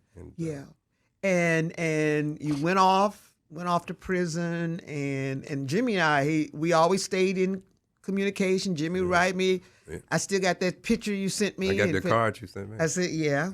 And and you went off went off to prison, and Jimmy and I, we always stayed in communication. Jimmy would write me. Yeah. I still got that picture you sent me. I got the card you sent me. I said, yeah.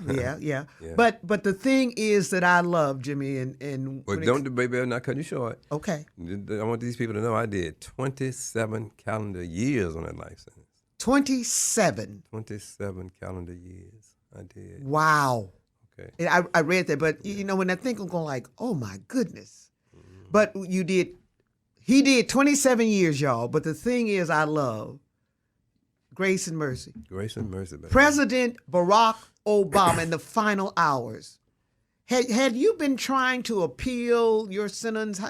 But the thing is that I love Jimmy and well, don't baby, I'm not cutting you short. Okay. I want these people to know I did 27 calendar years on that life sentence. 27. 27 calendar years. I did. Wow. Okay. And I read that, but you know, when I think I'm going like, oh my goodness. Mm-hmm. But he did 27 years, y'all. But the thing is, I love grace and mercy. Grace and mercy, baby. President Barack Obama in the final hours. Had you been trying to appeal your sentence?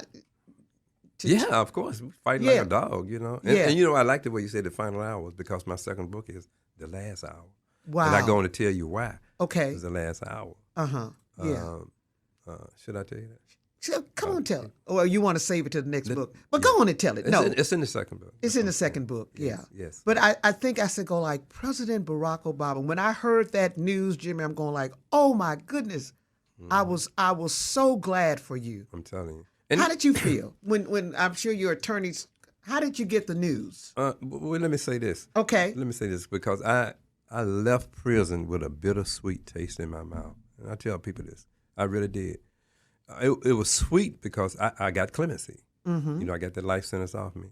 Yeah, of course. Fighting like a dog, you know. And you know, I like the way you said the final hours because my second book is The Last Hour. Wow. And I'm going to tell you why. Okay. It's the last hour. Uh-huh. Yeah. Should I tell you that? Come on, tell it. Well, you want to save it to the next book. But go on and tell it. It's in the second book. It's in the second book, Yes. But I think I said go like President Barack Obama. When I heard that news, Jimmy, I'm going like, oh my goodness. Mm. I was so glad for you. I'm telling you. And how did you feel when I'm sure your attorneys, how did you get the news? Well, let me say this. Okay. Let me say this because I left prison with a bittersweet taste in my mouth. And I tell people this. I really did. It was sweet because I got clemency. Mm-hmm. You know, I got that life sentence off me.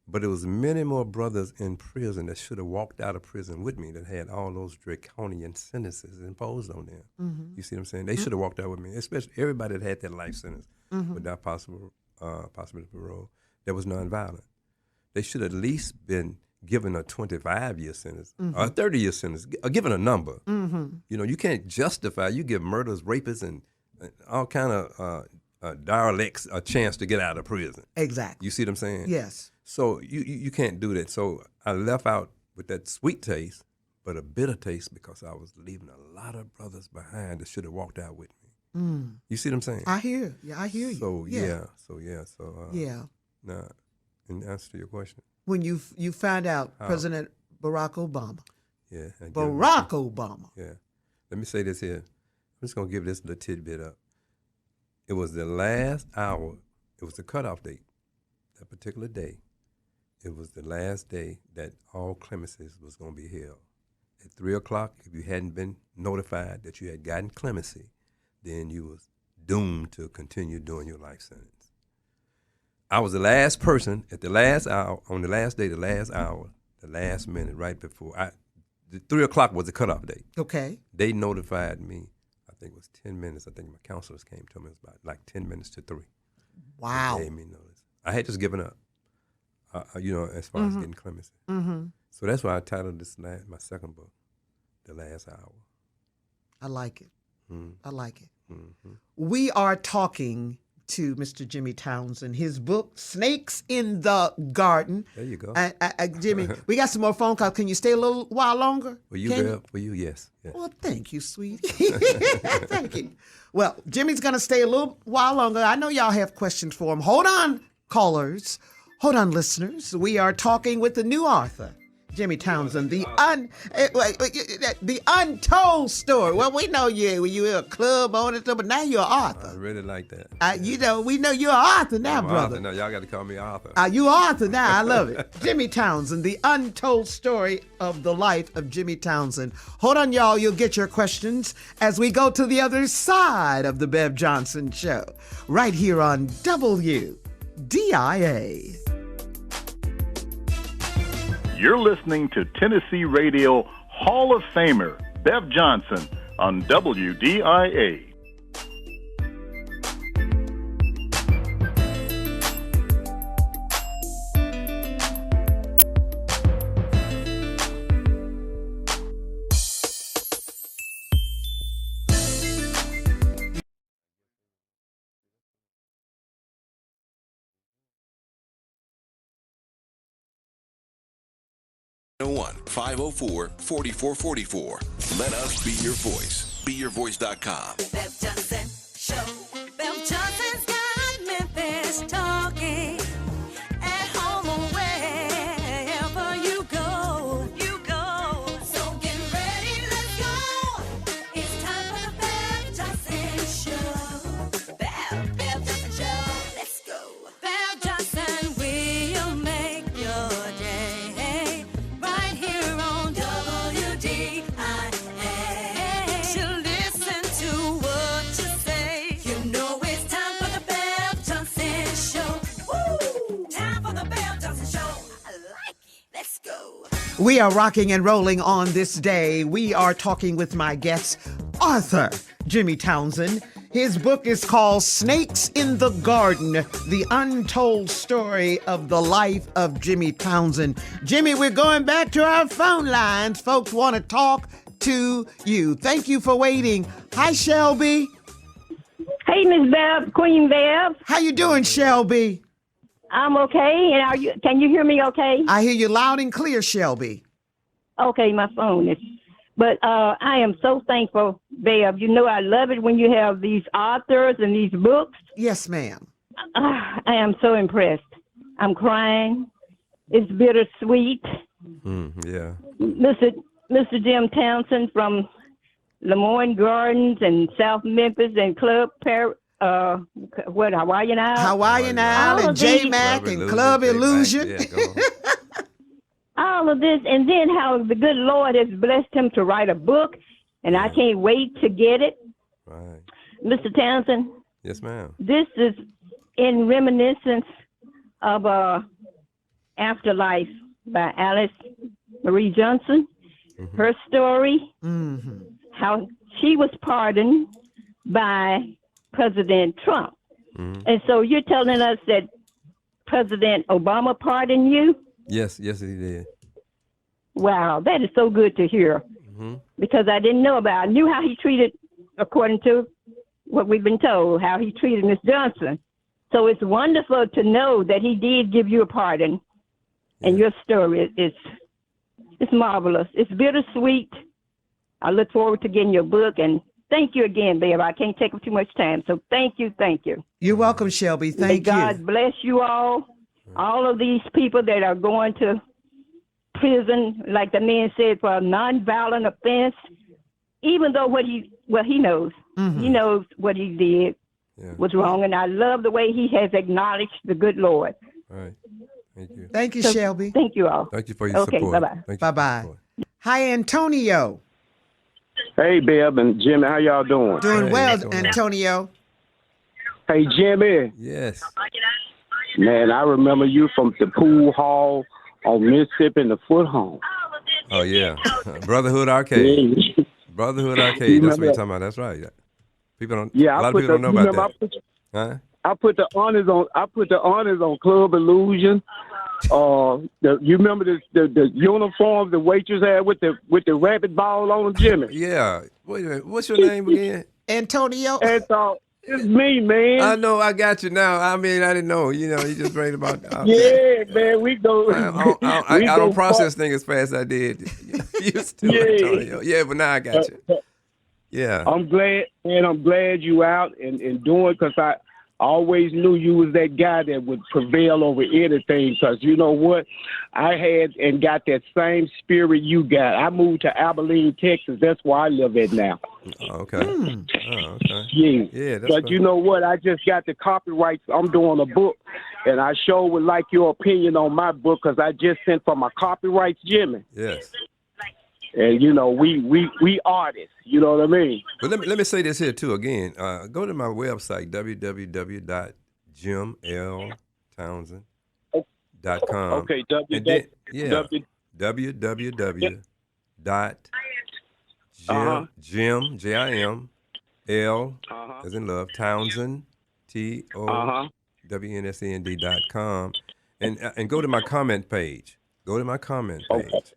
But it was many more brothers in prison that should have walked out of prison with me that had all those draconian sentences imposed on them. Mm-hmm. You see what I'm saying? They should have walked out with me, especially everybody that had that life sentence without possibility of parole that was nonviolent. They should at least been given a 25-year sentence or a 30-year sentence, given a number. Mm-hmm. You know, you can't justify, you give murderers, rapists, and all kind of derelicts a chance to get out of prison. Exactly. You see what I'm saying? Yes. So you can't do that. So I left out with that sweet taste, but a bitter taste because I was leaving a lot of brothers behind that should have walked out with me. Mm. You see what I'm saying? I hear. Yeah, I hear you. So yeah. Now, in answer to your question. When you found out President Barack Obama. Yeah. Barack Obama. Yeah. Let me say this here. I'm just going to give this little tidbit up. It was the last hour. It was the cutoff date, that particular day. It was the last day that all clemencies was going to be held. At 3 o'clock, if you hadn't been notified that you had gotten clemency, then you was doomed to continue doing your life sentence. I was the last person at the last hour, on the last day, the last hour, the last minute, right before. The 3 o'clock was the cutoff date. Okay. They notified me. I think it was 10 minutes. I think my counselors came to me. It was about like 10 minutes to 3. Wow. They gave me notice. I had just given up, you know, as far as getting clemency. Mm-hmm. So that's why I titled this my second book, The Last Hour. I like it. Mm-hmm. I like it. Mm-hmm. We are talking to Mr. Jimmy Townsend, his book, Snakes in the Garden. There you go. Jimmy, we got some more phone calls. Can you stay a little while longer? For you, yes. Well, thank you, sweetie. Thank you. Well, Jimmy's going to stay a little while longer. I know y'all have questions for him. Hold on, callers. Hold on, listeners. We are talking with the new author, Jimmy Townsend, the untold story. Well, we know you're a club owner, but now you're an author. I really like that. We know you're an author now, brother. Author. No, y'all got to call me author. You're author now. I love it. Jimmy Townsend, the untold story of the life of Jimmy Townsend. Hold on, y'all. You'll get your questions as we go to the other side of the Bev Johnson Show, right here on WDIA. You're listening to Tennessee Radio Hall of Famer Bev Johnson on WDIA. One 504-4444. Let us be your voice. BeYourVoice.com. Bev Johnson Show. Bev Johnson's got Memphis talking. At home or wherever you go. So get ready, let's go. It's time for the Bev Johnson Show. Bev Johnson Show. We are rocking and rolling on this day. We are talking with my guest, Arthur Jimmy Townsend. His book is called Snakes in the Garden, The Untold Story of the Life of Jimmy Townsend. Jimmy, we're going back to our phone lines. Folks want to talk to you. Thank you for waiting. Hi, Shelby. Hey, Miss Bev, Queen Bev. How you doing, Shelby? I'm okay. And can you hear me okay? I hear you loud and clear, Shelby. Okay, my phone is. But I am so thankful, Bev. You know I love it when you have these authors and these books. Yes, ma'am. I am so impressed. I'm crying. It's bittersweet. Yeah. Mr. Jim Townsend from Lemoyne Gardens and South Memphis and Club Hawaiian Isle? Hawaiian Isle and J Mack and Club Illusion. All of this, and then how the good Lord has blessed him to write a book, and I can't wait to get it. Right. Mr. Townsend? Yes, ma'am. This is in reminiscence of Afterlife by Alice Marie Johnson. Her story, how she was pardoned by President Trump. And so you're telling us that President Obama pardoned you? Yes, he did. Wow, that is so good to hear. Because I didn't know about it. I knew how he treated, according to what we've been told, how he treated Miss Johnson. So it's wonderful to know that he did give you a pardon. And your story is marvelous. It's bittersweet. I look forward to getting your book, and thank you again, babe. I can't take up too much time, so thank you. You're welcome, Shelby. Thank you. May God bless you all of these people that are going to prison, like the man said, for a nonviolent offense, even though he knows. He knows what he did was wrong, and I love the way he has acknowledged the good Lord. All right. Thank you. Thank you, Shelby. Thank you all. Thank you for your support. Okay, bye-bye. Bye-bye. Hi, Antonio. Hey, Beb and Jimmy, how y'all doing? Doing well, Antonio. Hey, Jimmy. Yes. Man, I remember you from the pool hall on Mississippi and the foot home. Oh, yeah. Brotherhood Arcade. Brotherhood Arcade. That's what you're talking about. That's right. A lot of people don't know about that. I put the honors on Club Illusion. You remember the uniforms the waitress had with the rabbit ball on them, Jimmy? Yeah. Wait a minute. What's your name again? Antonio. It's me, man. I know. I got you now. I mean, I didn't know. You just prayed about. Yeah, man. We go. I don't process things as fast as I did used to. Antonio. Yeah, but now I got you. Yeah. I'm glad you out and doing, because I always knew you was that guy that would prevail over anything, because you know what? I had and got that same spirit you got. I moved to Abilene, Texas. That's where I live at now. Okay. Okay. Yeah. But you know what? I just got the copyrights. I'm doing a book, and I sure would like your opinion on my book, because I just sent for my copyrights, Jimmy. Yes. And we artists, you know what I mean? But let me say this here too again. Go to my website www.jimltownsend.com. Okay, www.jim Jim as in love Townsend TOWNSEND.com and go to my comment page. Go to my comment page.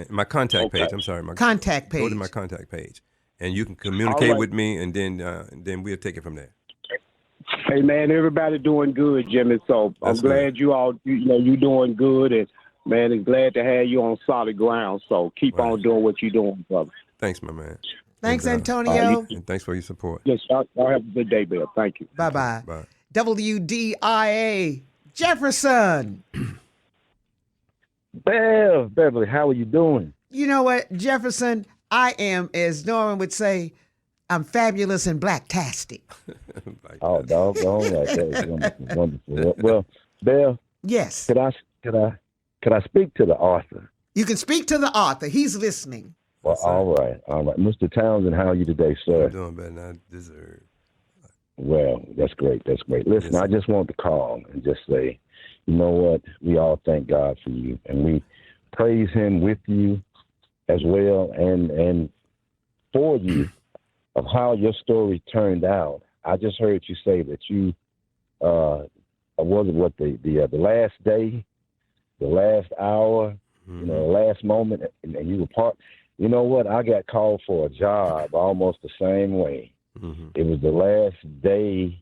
My contact page. I'm sorry. My contact page. Go to my contact page, and you can communicate with me, and then we'll take it from there. Hey man, everybody doing good, Jimmy. So I'm glad you all, you doing good, and man, it's glad to have you on solid ground. So keep on doing what you're doing, brother. Thanks, my man. Thanks, Antonio. And thanks for your support. Yes, y'all have a good day, Bill. Thank you. Bye-bye. Bye. WDIA, Jefferson. Beverly, how are you doing? You know what, Jefferson? I am, as Norman would say, I'm fabulous and blacktastic. Oh, doggone right. That was wonderful. Well, Bev. Yes. Could I speak to the author? You can speak to the author. He's listening. Well, all right. Mr. Townsend, how are you today, sir? I'm doing better than I deserve. Well, that's great. Listen, I just want to call and just say, you know what? We all thank God for you, and we praise him with you as well, and for you of how your story turned out. I just heard you say that you was it what the last day, the last hour, you know, the last moment, and you were part. You know what? I got called for a job almost the same way. It was the last day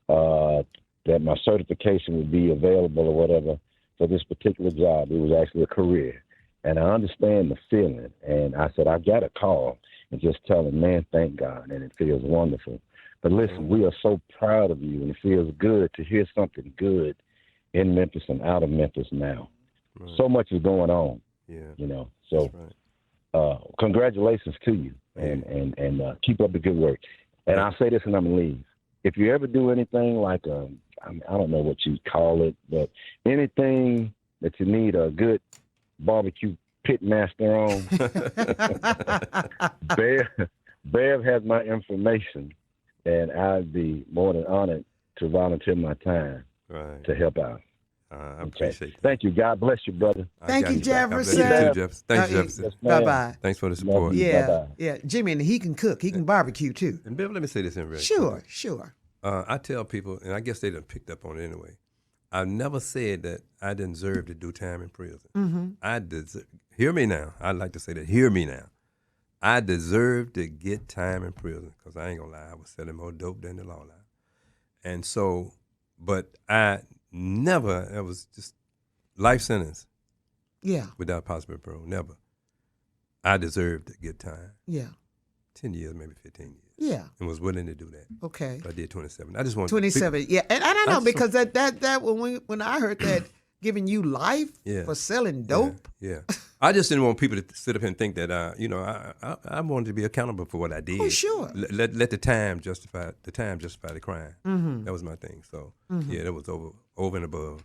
that my certification would be available or whatever for this particular job. It was actually a career. And I understand the feeling. And I said, I got a call and just tell him, man, thank God. And it feels wonderful. But listen, we are so proud of you, and it feels good to hear something good in Memphis and out of Memphis now. Right. So much is going on, you know. So congratulations to you, and keep up the good work. And I'll say this, and I'm going to leave. If you ever do anything like, I don't know what you call it, but anything that you need a good barbecue pit master on, Bev has my information, and I'd be more than honored to volunteer my time to help out. I appreciate that. Thank you. God bless you, brother. Thank you, Jefferson. You too, Jefferson. Thanks, Jefferson. Yes, Bye-bye. Thanks for the support. Yeah, yeah. Jimmy, and he can cook. He can barbecue, too. And Bill, let me say this in real Sure, quick. sure. I tell people, and I guess they done picked up on it anyway, I've never said that I didn't deserve to do time in prison. I deserve, hear me now. I'd like to say that. Hear me now. I deserve to get time in prison because I ain't going to lie. I was selling more dope than the law line. And so, but I never, it was just life sentence. Yeah. Without possible parole. Never. I deserved to get time. Yeah. 10 years, maybe 15 years. Yeah. And was willing to do that. Okay. I did 27. I just want 27. Yeah. And I don't know, because that when I heard that giving you life for selling dope. Yeah. I just didn't want people to sit up here and think that I wanted to be accountable for what I did. Oh, sure. Let the time justify the crime. That was my thing. So yeah, that was over and above.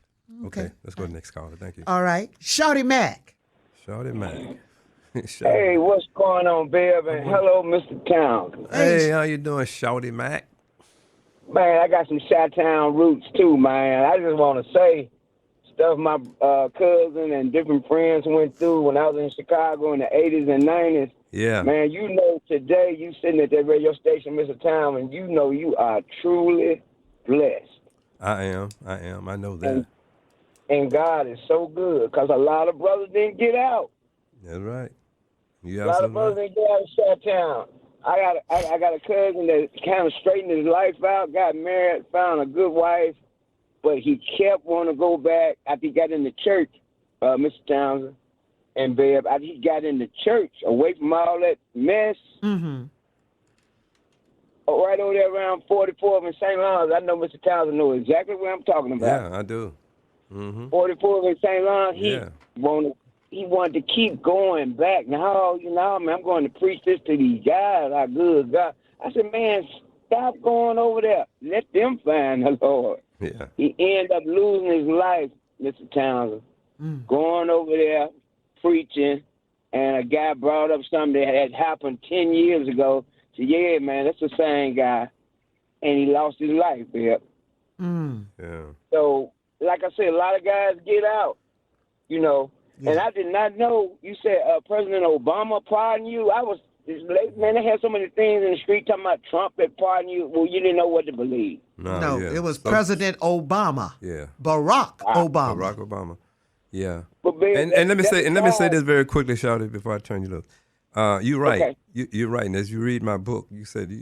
Okay. Let's go to the next caller. Thank you. All right. Shawty Mack. Shawty Mack. Hey, what's going on, Bev? And hello, Mr. Townsend. Hey, how you doing, Shawty Mack? Man, I got some Chi-Town roots too, man. I just want to say stuff my cousin and different friends went through when I was in Chicago in the 80s and 90s. Yeah. Man, you know today you sitting at that radio station, Mr. Townsend, you know you are truly blessed. I am. I know that. And God is so good because a lot of brothers didn't get out. That's right. A lot of brothers didn't get out of Chi-Town. I got a cousin that kind of straightened his life out, got married, found a good wife, but he kept wanting to go back after he got in the church, Mr. Townsend and Bev. After he got in the church, away from all that mess, right over there around 44th and St. Lawrence. I know Mr. Townsend knows exactly what I'm talking about. Yeah, I do. 44th and St. Lawrence, he wanted to keep going back. Now, man, I'm going to preach this to these guys, how good God. I said, man, stop going over there. Let them find the Lord. Yeah. He ended up losing his life, Mr. Townsend, going over there, preaching, and a guy brought up something that had happened 10 years ago. Said, yeah, man, that's the same guy. And he lost his life, yeah. Yeah. So, like I said, a lot of guys get out, And I did not know. You said President Obama pardoned you. Man, they had so many things in the street talking about Trump had pardoned you. Well, you didn't know what to believe. No, it was President Obama. Yeah. Barack Obama. Barack Obama. Yeah. But baby, and let me say this very quickly, Shawty, before I turn you loose. You're right. Okay. You're right. And as you read my book,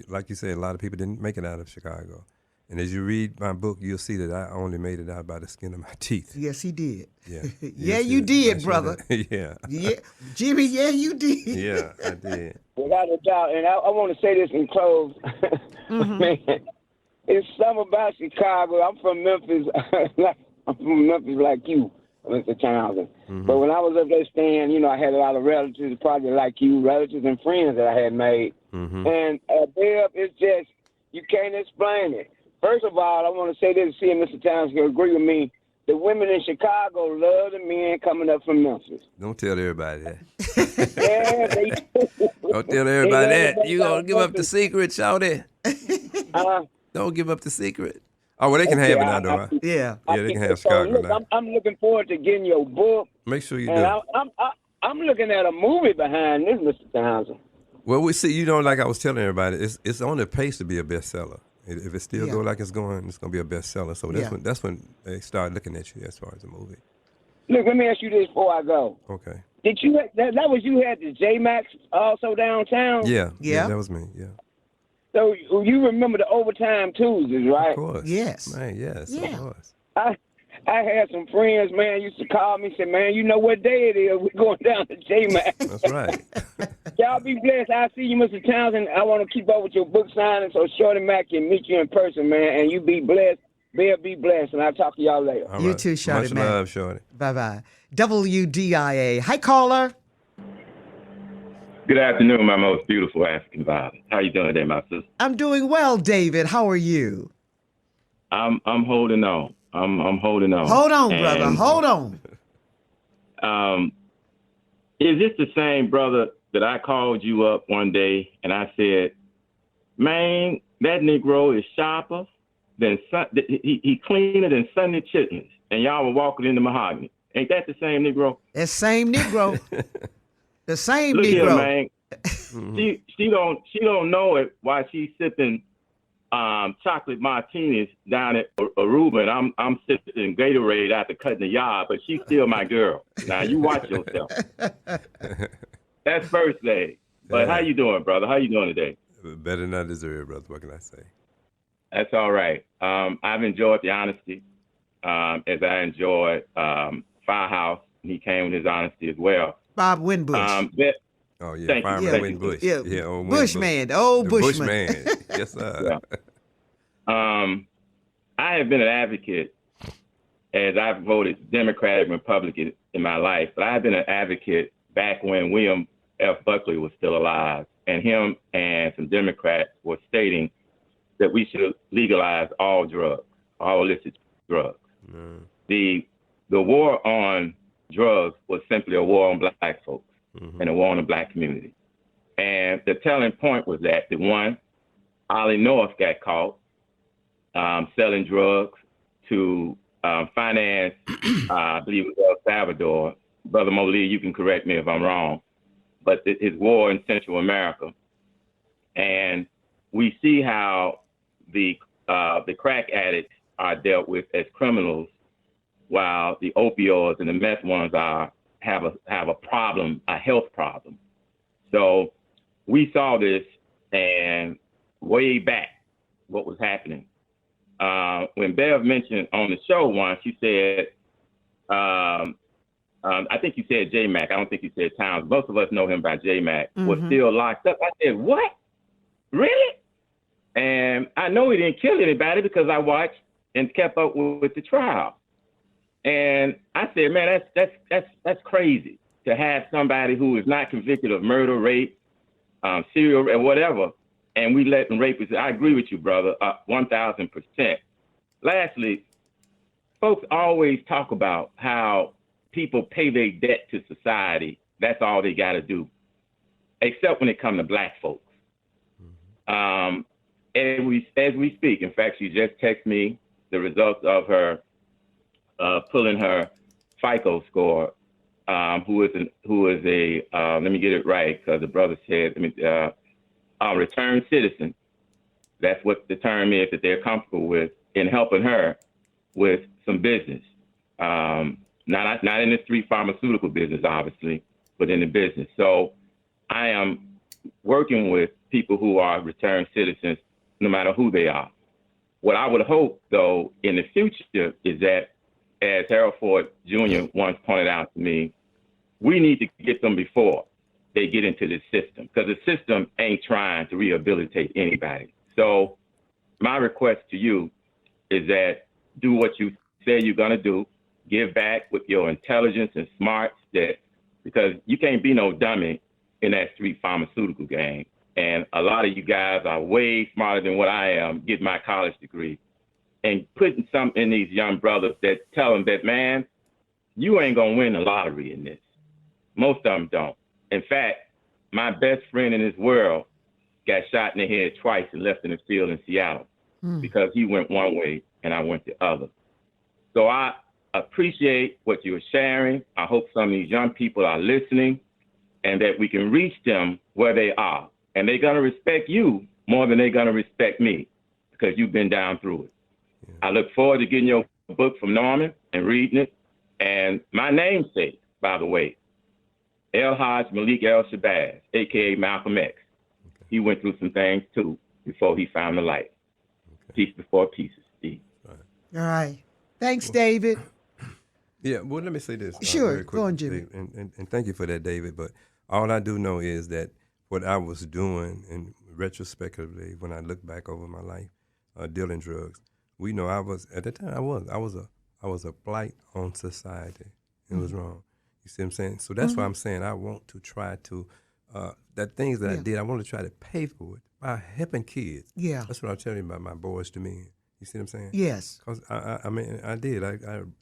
like you said, a lot of people didn't make it out of Chicago. And as you read my book, you'll see that I only made it out by the skin of my teeth. Yes, he did. Yeah. Yeah, you did, brother. Yeah. Yeah, Jimmy, yeah, you did. Yeah, I did. Without a doubt. And I want to say this in close. Man, it's something about Chicago. I'm from Memphis. I'm from Memphis like you, Mr. Townsend. But when I was up there staying, I had a lot of relatives, probably like you, relatives and friends that I had made. And Bill, it's just, you can't explain it. First of all, I want to say this, see if Mr. Townsend can agree with me. The women in Chicago love the men coming up from Memphis. Don't tell everybody that. Yeah, they do. Don't tell everybody that. You gonna give up the secret, Shawty? Don't give up the secret. Oh, well, they can Okay, have it now, though. Yeah. They can have So Chicago look, now. I'm looking forward to getting your book. Make sure you And do. I'm looking at a movie behind this, Mr. Townsend. Well, we see, like I was telling everybody, it's on the pace to be a bestseller. If it still go like it's going to be a bestseller. So that's when they start looking at you as far as the movie. Look, let me ask you this before I go. Okay. Did you that was you had the J Max also downtown? Yeah, that was me. Yeah. So you remember the Overtime Tuesdays, right? Of course. Yes. Man, yes, of course. I had some friends, man, used to call me and say, man, you know what day it is? We're going down to J Max. That's right. Y'all be blessed. I'll see you, Mr. Townsend. I want to keep up with your book signing so Shawty Mack can meet you in person, man, and you be blessed. Bear be blessed, and I'll talk to y'all later. All You right. too, Shawty Much Mack. love, Shawty. Bye-bye. WDIA. Hi, caller. Good afternoon, my most beautiful African violet. How you doing today, my sister? I'm doing well, David. How are you? I'm holding on. I'm holding on. Hold on, brother. Hold on. Is this the same brother that I called you up one day and I said, man, that Negro is sharper than he cleaner than Sunday chitlins, and y'all were walking in the mahogany. Ain't that the same Negro? The same Negro. The same Look Negro. here, man. She don't know it while she's sipping chocolate martinis down at Aruba, and I'm sipping Gatorade after cutting the yard, but she's still my girl. Now you watch yourself. That's first day. But how you doing, brother? How you doing today? Better than I deserve, brother. What can I say? That's all right. I've enjoyed the honesty, as I enjoyed Firehouse. He came with his honesty as well. Bob Winbush. Oh, yeah, Thank Fireman you. Winbush. Yeah, old Bushman, the old the Bushman. Bushman. Yes, sir. Yeah. I have been an advocate, as I've voted Democratic and Republican in my life, but I've been an advocate back when William F. Buckley was still alive, and him and some Democrats were stating that we should legalize all drugs, all illicit drugs. The war on drugs was simply a war on black folks and a war on the black community. And the telling point was that the one, Ollie North got caught selling drugs to finance, I believe it was El Salvador. Brother Molee, you can correct me if I'm wrong, but his war in Central America. And we see how the crack addicts are dealt with as criminals, while the opioids and the meth ones have a problem, a health problem. So we saw this, and way back what was happening. When Bev mentioned on the show once, she said, I think you said J Mack. I don't think you said Towns. Most of us know him by J Mack. Was still locked up. I said, what? Really? And I know he didn't kill anybody because I watched and kept up with the trial. And I said, man, that's crazy to have somebody who is not convicted of murder, rape, serial, or whatever, and we let them rapists. I agree with you, brother, 1,000%. Lastly, folks always talk about how people pay their debt to society. That's all they got to do, except when it comes to black folks. As we speak, in fact, she just texted me the results of her pulling her FICO score. Who is a let me get it right, because the brother said, a returned citizen. That's what the term is that they're comfortable with in helping her with some business. Not in the street pharmaceutical business, obviously, but in the business. So I am working with people who are returned citizens, no matter who they are. What I would hope, though, in the future is that, as Harold Ford Jr. once pointed out to me, we need to get them before they get into this system, because the system ain't trying to rehabilitate anybody. So my request to you is that do what you say you're going to do, give back with your intelligence and smarts, because you can't be no dummy in that street pharmaceutical game. And a lot of you guys are way smarter than what I am, getting my college degree, and putting something in these young brothers that tell them that, man, you ain't going to win the lottery in this. Most of them don't. In fact, my best friend in this world got shot in the head twice and left in the field in Seattle because he went one way and I went the other. So I appreciate what you're sharing. I hope some of these young people are listening and that we can reach them where they are. And they're going to respect you more than they're going to respect me because you've been down through it. Yeah. I look forward to getting your book from Norman and reading it. And my namesake, by the way, El Haj Malik El Shabazz, a.k.a. Malcolm X. Okay. He went through some things, too, before he found the light. Okay. Peace before pieces, Steve. All right. Thanks, David. Yeah, well, let me say this. Sure, very quick, go on, Jimmy. And thank you for that, David. But all I do know is that what I was doing, and retrospectively, when I look back over my life, dealing drugs, we know I was, at the time, I was a blight on society. It was wrong. You see what I'm saying? So that's why I'm saying I want to try to, that things that I did, I want to try to pay for it by helping kids. Yeah. That's what I'm telling you about my boys to me. You see what I'm saying? Yes. Because I mean, I did.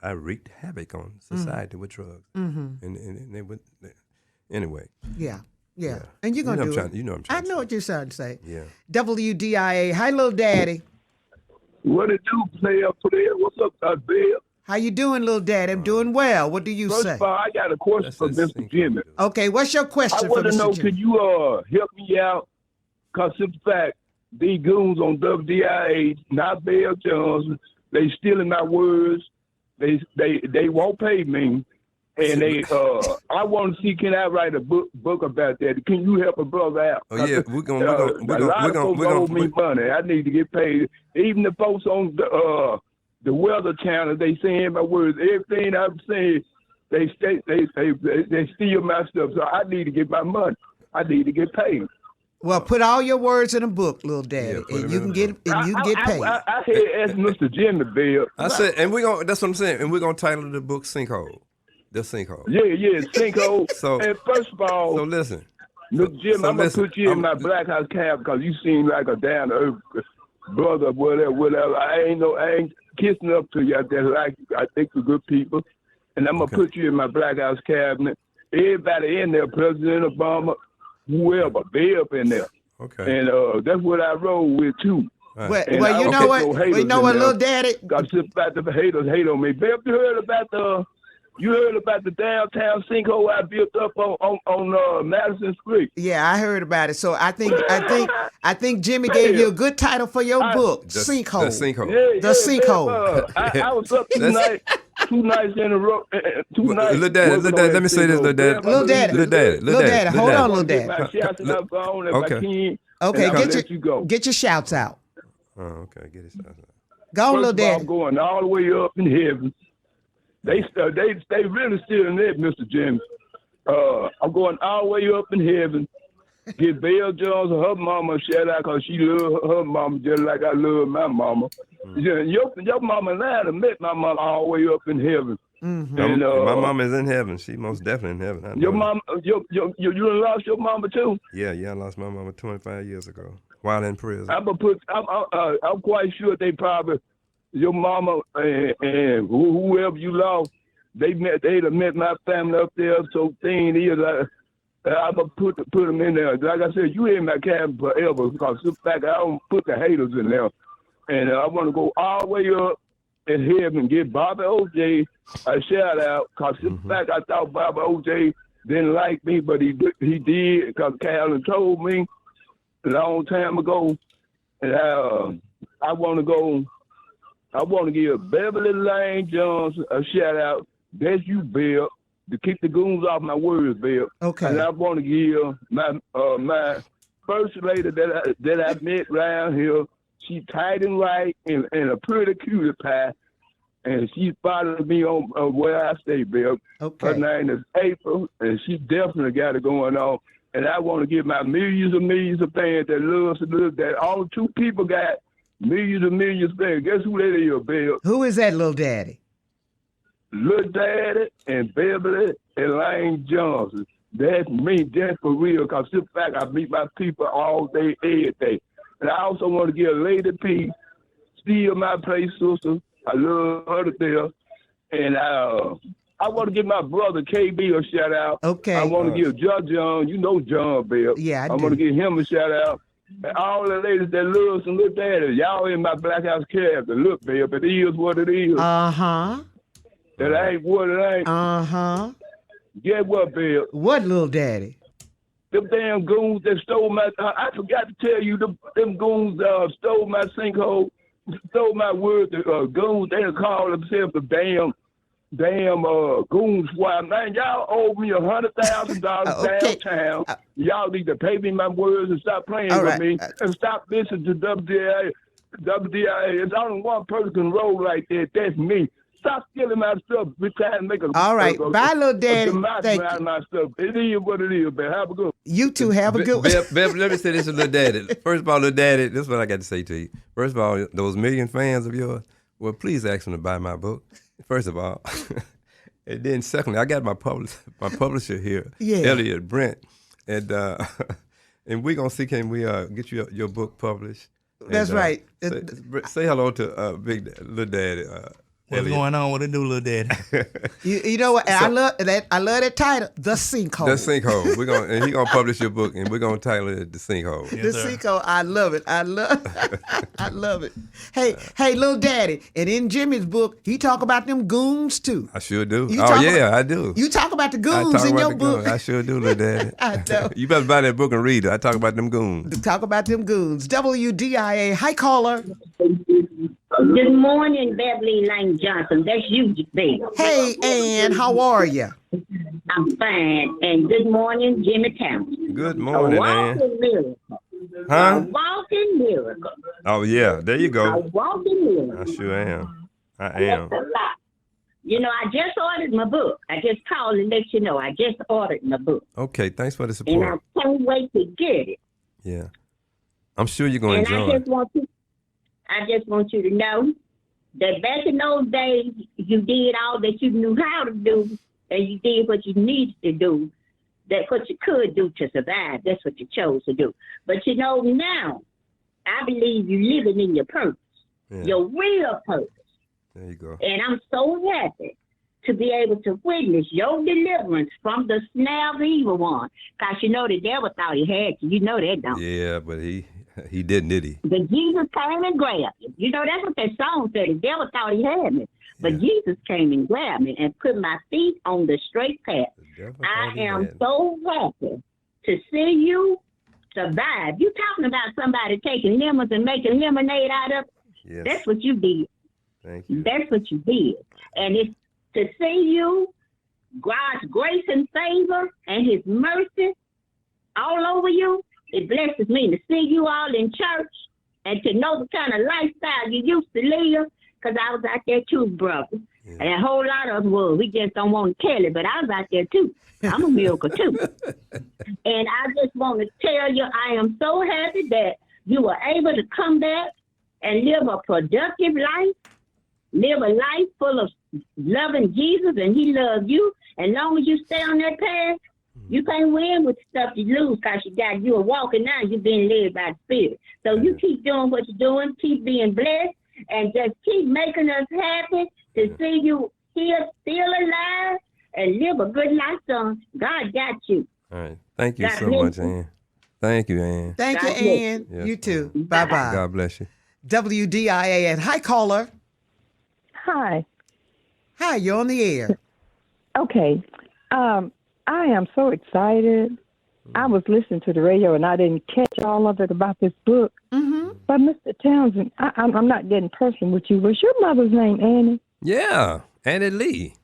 I wreaked havoc on society with drugs. And they would, anyway. Yeah. And you're going to do it. You know what I'm trying to say. I know what you're trying to say. Yeah. WDIA. Hi, little daddy. What it do, player? What's up, Bill? How you doing, little daddy? I'm doing well. What do you say? First of all, I got a question for Mr. Jimmy. Okay, what's your question for Mr. Jimmy? I want to know, could you help me out? Because in fact, these goons on WDIA, not Bill Johnson, they stealing my words. They won't pay me. And they, I want to see, can I write a book about that? Can you help a brother out? Oh yeah, we're gonna owe me money. I need to get paid. Even the folks on the Weather Channel, they saying my words. Everything I'm saying, they steal my stuff. So I need to get my money. I need to get paid. Well, put all your words in a book, little daddy, and you can get paid. I had asked Mr. Jimmy Bill. I said, and we're gonna. That's what I'm saying, and we're gonna title the book "Sinkhole." The sinkhole. Yeah, sinkhole. And first of all, so listen, Mr. Jim, I'm gonna put you in my black house cab because you seem like a down to earth brother, whatever. I ain't kissing up to you out there. Like I think we're good people, and I'm gonna put you in my black house cabinet. Everybody in there, President Obama, whoever, they up in there. Okay. And that's what I roll with too. Right. Well, you know what? You know what, little daddy? Got to about the haters hate on me. Babe, you heard about the downtown sinkhole I built up on Madison Street? Yeah, I heard about it. So I think Jimmy gave you a good title for your book, Sinkhole. The Sinkhole. The Sinkhole. I was up two nights in a row. Little daddy, let me say this, little daddy. Little daddy, hold on, little daddy. Okay, get your shouts out. Oh, okay, get his shouts out. Go on, little daddy. I'm going all the way up in heaven. They really still in it, Mr. Jimmy. I'm going all the way up in heaven. Give Belle Jones and her mama a shout out because she love her mama just like I love my mama. Your mama and I met my mama all the way up in heaven. Mm-hmm. And, my mama is in heaven. She most definitely in heaven. Your mama, you lost your mama too? Yeah, I lost my mama 25 years ago while in prison. I'm quite sure they probably. Your mama and whoever you lost, they'd have met my family up there. So thing is, I'm gonna put them in there. Like I said, you in my cabin forever because in fact I don't put the haters in there. And I want to go all the way up in heaven and give Bobby OJ a shout out because in fact I thought Bobby OJ didn't like me, but he did because Calvin told me a long time ago. And I want to give Beverly Lane Johnson a shout out. That's you, Bill, to keep the goons off my words, Bill. Okay. And I want to give my first lady that I met around here. She tight and right and a pretty cutie pie, and she followed me on where I stay, Bill. Okay. Her name is April, and she definitely got it going on. And I want to give my millions of fans that loves that all 2 people got. Millions and millions of fans. Guess who that is, Bill? Who is that, little daddy? Little Daddy and Beverly and Lane Johnson. That's me, that's for real. Because in fact, I meet my people all day, every day. And I also want to give Lady P, still my place sister. I love her to death. And I want to give my brother KB a shout out. Okay. I want to give John, you know John, Bill. Yeah, I want to give him a shout out. And all the ladies that love some little daddy, y'all in my Black House character. Look, babe, it is what it is. Uh-huh. That ain't what it ain't. Uh-huh. Get what, babe? What, little daddy? Them damn goons that stole my... I forgot to tell you, them goons stole my sinkhole, stole my word. The goons, they call themselves the damn goon squad. Man, y'all owe me $100,000 downtown. Y'all need to pay me my words and stop playing with me and stop listening to WDIA. It's only one person can roll like that. That's me. Stop stealing my stuff. We're trying to make a... All right. Bye, little daddy. Thank you. My stuff. It is what it is, man. Have a good one. You two have a good one. Bev, let me say this to little daddy. First of all, little daddy, this is what I got to say to you. First of all, those million fans of yours, well, please ask them to buy my book. First of all. And then secondly, I got my publisher here, Elliot Brent. And we're going to see, can we get you your book published? That's right. Say hello to little daddy. What's going on? What they do, little daddy? you know what? I love that title, The Sinkhole. The Sinkhole. And he gonna publish your book, and we're gonna title it The Sinkhole. Yes, the Sinkhole. I love it. I love it. Hey, little daddy. And in Jimmy's book, he talk about them goons too. I sure do. I do. You talk about the goons in your book. I sure do, little daddy. I know. You better buy that book and read it. I talk about them goons. Talk about them goons. WDIA. Hi, caller. Good morning, Beverly Lane Johnson. That's you, baby. Hey, Ann, how are you? I'm fine. And good morning, Jimmy Townsend. Good morning, Ann. A walking miracle. Huh? A walking miracle. Oh, yeah. There you go. A walking miracle. I sure am. I am. That's a lot. You know, I just ordered my book. I just called and let you know. I just ordered my book. Okay, thanks for the support. And I can't wait to get it. Yeah. I'm sure you're going to enjoy it. I just want you to know that back in those days, you did all that you knew how to do, and you did what you needed to do, that what you could do to survive. That's what you chose to do. But you know, now, I believe you're living in your purpose, your real purpose. There you go. And I'm so happy to be able to witness your deliverance from the snare of the evil one. Because you know the devil thought he had you. You know that, don't you? Yeah, but he didn't, did he? But Jesus came and grabbed him. You know, that's what that song said. The devil thought he had me. But Jesus came and grabbed me and put my feet on the straight path. I am so happy to see you survive. You talking about somebody taking lemons and making lemonade out of it? Yes. That's what you did. Thank you. That's what you did. And it's to see you, God's grace and favor and his mercy all over you. It blesses me to see you all in church and to know the kind of lifestyle you used to live, because I was out there too, brother. Yeah. And a whole lot of us were. We just don't want to tell it, but I was out there too. I'm a miracle too. And I just want to tell you, I am so happy that you were able to come back and live a productive life, live a life full of loving Jesus, and he loves you. As long as you stay on that path, you can't win with stuff you lose, because you are walking now, you're being led by the Spirit. So you keep doing what you're doing, keep being blessed, and just keep making us happy to see you here still alive and live a good life, son. God got you. All right. Thank you so much, Ann. Thank you, Ann. Thank you, Ann. Yes, you too. Bye-bye. God bless you. WDIA. And hi, caller. Hi. Hi, you're on the air. Okay. I am so excited. I was listening to the radio and I didn't catch all of it about this book. Mm-hmm. But Mr. Townsend, I'm not getting personal with you. Was your mother's name Annie? Yeah, Annie Lee.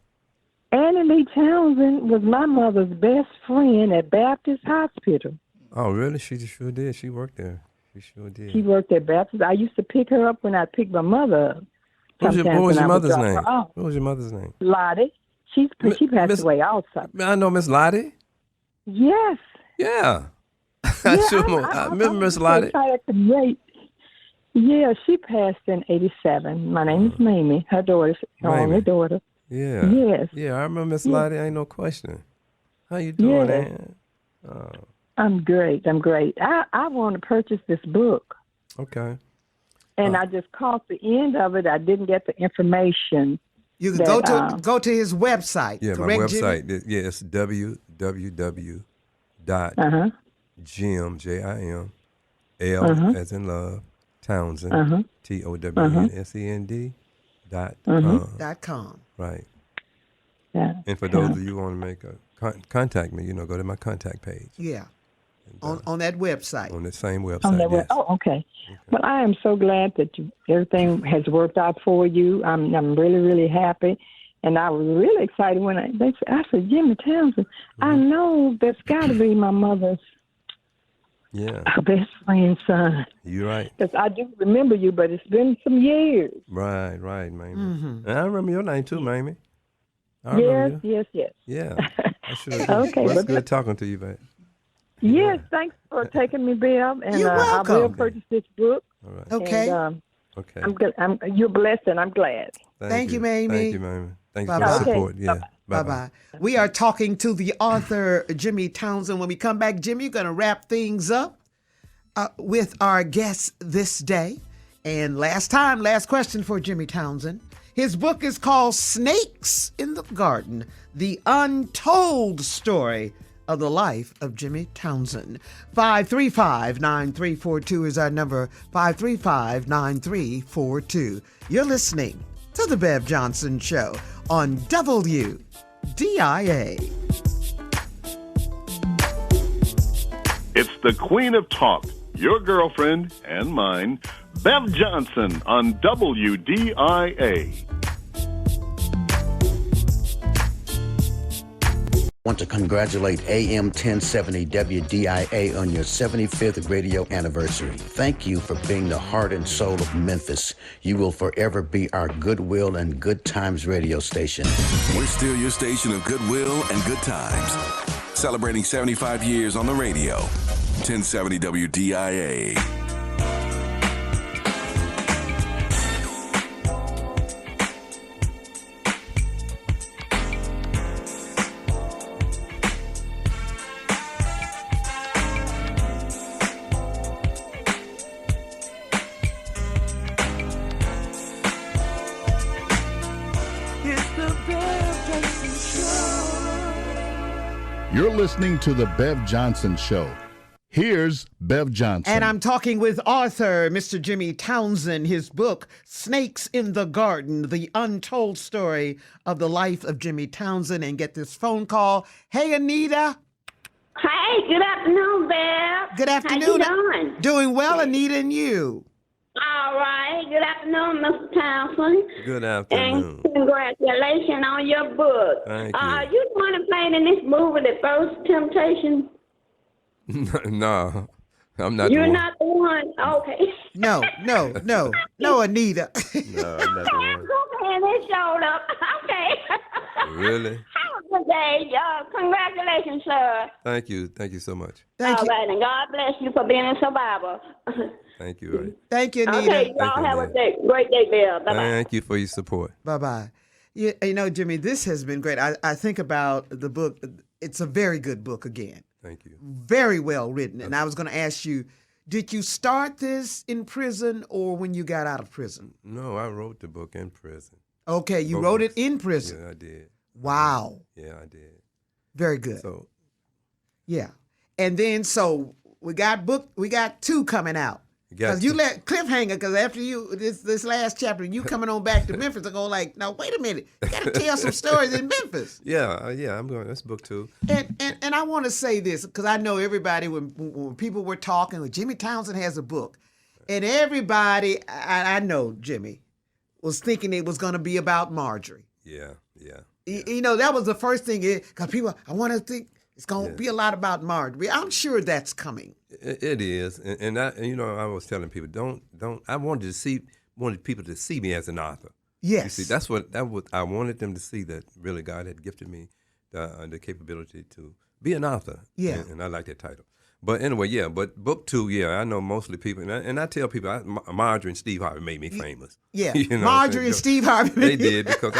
Annie Lee Townsend was my mother's best friend at Baptist Hospital. Oh, really? She sure did. She worked there. She sure did. She worked at Baptist. I used to pick her up when I picked my mother up. What was your mother's name? What was your mother's name? Lottie. She passed away also. I know Miss Lottie. Yes. Yeah. I remember Miss Lottie. Yeah, she passed in 1987. My name is Mamie, her daughter, her only daughter. Yeah. Yes. Yeah, I remember Miss Lottie. Ain't no question. How you doing, Ann? I'm great. I want to purchase this book. Okay. And I just caught the end of it. I didn't get the information. You can go to his website. Yeah, correct, my website. Jimmy? Yeah, it's www.jim, L as in love, Townsend, TOWNSEND .com. Right. Yeah. And for those of you who want to make a contact me, go to my contact page. Yeah. On that website. On the same website. On that yes. Oh, okay. Well, I am so glad that everything has worked out for you. I'm really, really happy. And I was really excited when I said, Jimmy Townsend, I know that's got to be my mother's best friend's son. You're right. Because I do remember you, but it's been some years. Right, Mamie. And I remember your name too, Mamie. Yes. Yeah, I sure do. Okay. Well, it's good talking to you, babe. Yes, thanks for taking me, Bev. And You're welcome. I will purchase this book. All right. Okay. And, okay. I'm good. You're blessed, and I'm glad. Thank you, Mamie. Thank you, Mamie. Thanks Bye-bye. for the support. Yeah. Bye-bye. We are talking to the author, Jimmy Townsend. When we come back, Jimmy, you're going to wrap things up with our guest this day. And last question for Jimmy Townsend. His book is called Snakes in the Garden, The Untold Story of the Life of Jimmy Townsend. 535-9342 is our number, 535-9342. You're listening to The Bev Johnson Show on WDIA. It's the Queen of Talk, your girlfriend and mine, Bev Johnson on WDIA. Want to congratulate AM 1070 WDIA on your 75th radio anniversary. Thank you for being the heart and soul of Memphis. You will forever be our goodwill and good times radio station. We're still your station of goodwill and good times. Celebrating 75 years on the radio. 1070 WDIA. You're listening to The Bev Johnson Show. Here's Bev Johnson. And I'm talking with author, Mr. Jimmy Townsend. His book, Snakes in the Garden, The Untold Story of the Life of Jimmy Townsend. And get this phone call. Hey, Anita. Hey, good afternoon, Bev. Good afternoon. How you doing? Doing well, Anita, and you? All right. Good afternoon, Mr. Townsend. Good afternoon. And congratulations on your book. Thank you. You the one that played in this movie, The First Temptation? No, I'm not You're the one. not the one? Okay. No, Anita. No, I'm not the one. Okay, they showed up. Okay. Really? Have a good day. Congratulations, sir. Thank you so much. All right, and God bless you for being a survivor. Thank you. Right. Thank you, Anita. Okay, y'all have a great day, Bill. Bye-bye. Thank you for your support. Bye-bye. You know, Jimmy, this has been great. I think about the book. It's a very good book again. Thank you. Very well written. And I was going to ask you, did you start this in prison or when you got out of prison? No, I wrote the book in prison. Okay, you wrote it in prison. Yeah, I did. Wow. Yeah, I did. Very good. So, yeah. And then, so we got two coming out. Because you let cliffhanger, because after you, this last chapter, you coming on back to Memphis, I go like, now, wait a minute. You got to tell some stories in Memphis. Yeah, I'm going, that's book 2. And I want to say this, because I know everybody, when people were talking, Jimmy Townsend has a book, and everybody, I know Jimmy, was thinking it was going to be about Marjorie. Yeah. You know, that was the first thing, because people, I want to think it's going to be a lot about Marjorie. I'm sure that's coming. It is, and I was telling people, I wanted people to see me as an author. Yes. You see, that's what I wanted them to see, that really God had gifted me the capability to be an author. Yeah. And I like that title. But anyway, but book 2, I know mostly people, and I tell people, Marjorie and Steve Harvey made me famous. Yeah, you know Marjorie and Steve Harvey. They did, because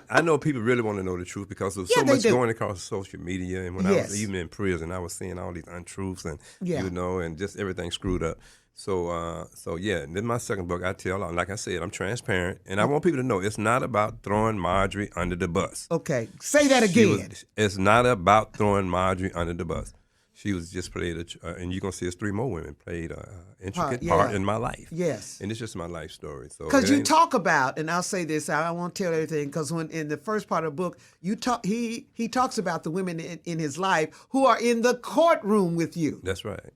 I know people really want to know the truth, because there's so much going across social media, and when I was even in prison, I was seeing all these untruths and and just everything screwed up. So and then my second book, I tell, like I said, I'm transparent, and I want people to know it's not about throwing Marjorie under the bus. Okay, say that again. It's not about throwing Marjorie under the bus. she was just played, and you're going to see us 3 more women played an intricate yeah. part in my life. Yes. And it's just my life story. So because you talk about, and I'll say this, I won't tell everything, because when in the first part of the book, he talks about the women in his life who are in the courtroom with you. That's right.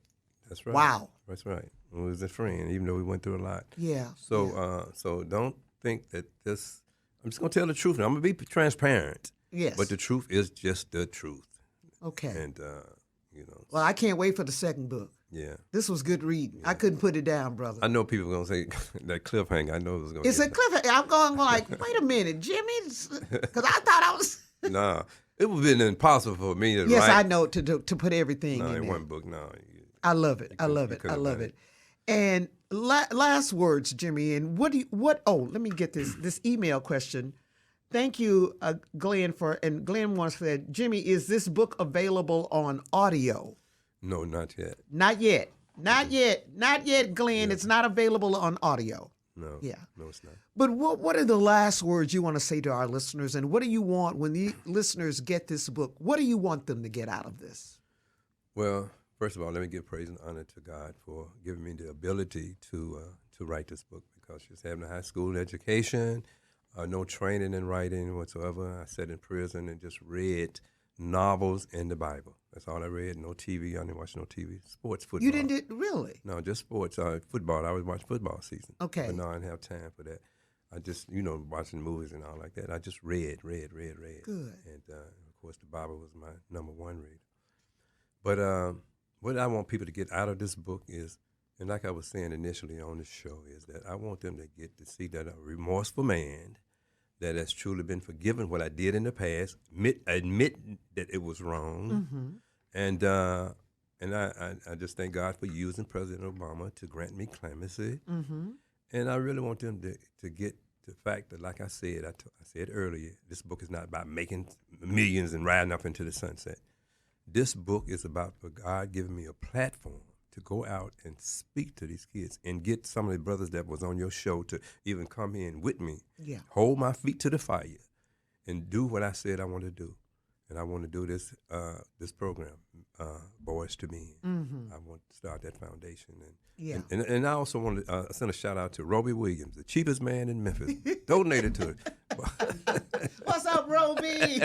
That's right. Wow. That's right. We was a friend, even though we went through a lot. Yeah. So so don't think that this. I'm just gonna tell the truth. I'm gonna be transparent. Yes. But the truth is just the truth. Okay. And Well, I can't wait for the second book. Yeah. This was good reading. I couldn't put it down, brother. I know people are gonna say that cliffhanger. I know it was gonna. It's a cliffhanger. I'm going like, wait a minute, Jimmy, because I thought I was. Nah, it would have been impossible for me to. Yes, write. I know to put everything in there. one book. No. I love it. I love it. I love it. And last words, Jimmy. And oh, let me get this email question. Thank you, Glenn, Glenn wants to say, Jimmy, is this book available on audio? No, not yet. Not yet. Not yet, Glenn. Yeah. It's not available on audio. No. Yeah. No, it's not. But what are the last words you want to say to our listeners? And what do you want when the listeners get this book? What do you want them to get out of this? Well, first of all, let me give praise and honor to God for giving me the ability to write this book, because just having a high school education, no training in writing whatsoever. I sat in prison and just read novels and the Bible. That's all I read. No TV. I didn't watch no TV. Sports, football. You didn't really? No, just sports. Football. I always watch football season. Okay. But no, I didn't have time for that. I just, watching movies and all like that. I just read. Good. And, of course, the Bible was my number one read. But what I want people to get out of this book is, and like I was saying initially on the show, is that I want them to get to see that a remorseful man that has truly been forgiven what I did in the past, admit that it was wrong, and I just thank God for using President Obama to grant me clemency, and I really want them to get the fact that, like I said, I said earlier, this book is not about making millions and riding up into the sunset. This book is about for God giving me a platform to go out and speak to these kids and get some of the brothers that was on your show to even come in with me, hold my feet to the fire, and do what I said I want to do. And I want to do this program, Boys to Men. I want to start that foundation. And I also want to send a shout out to Roby Williams, the cheapest man in Memphis. Donated to it. What's up, Roby?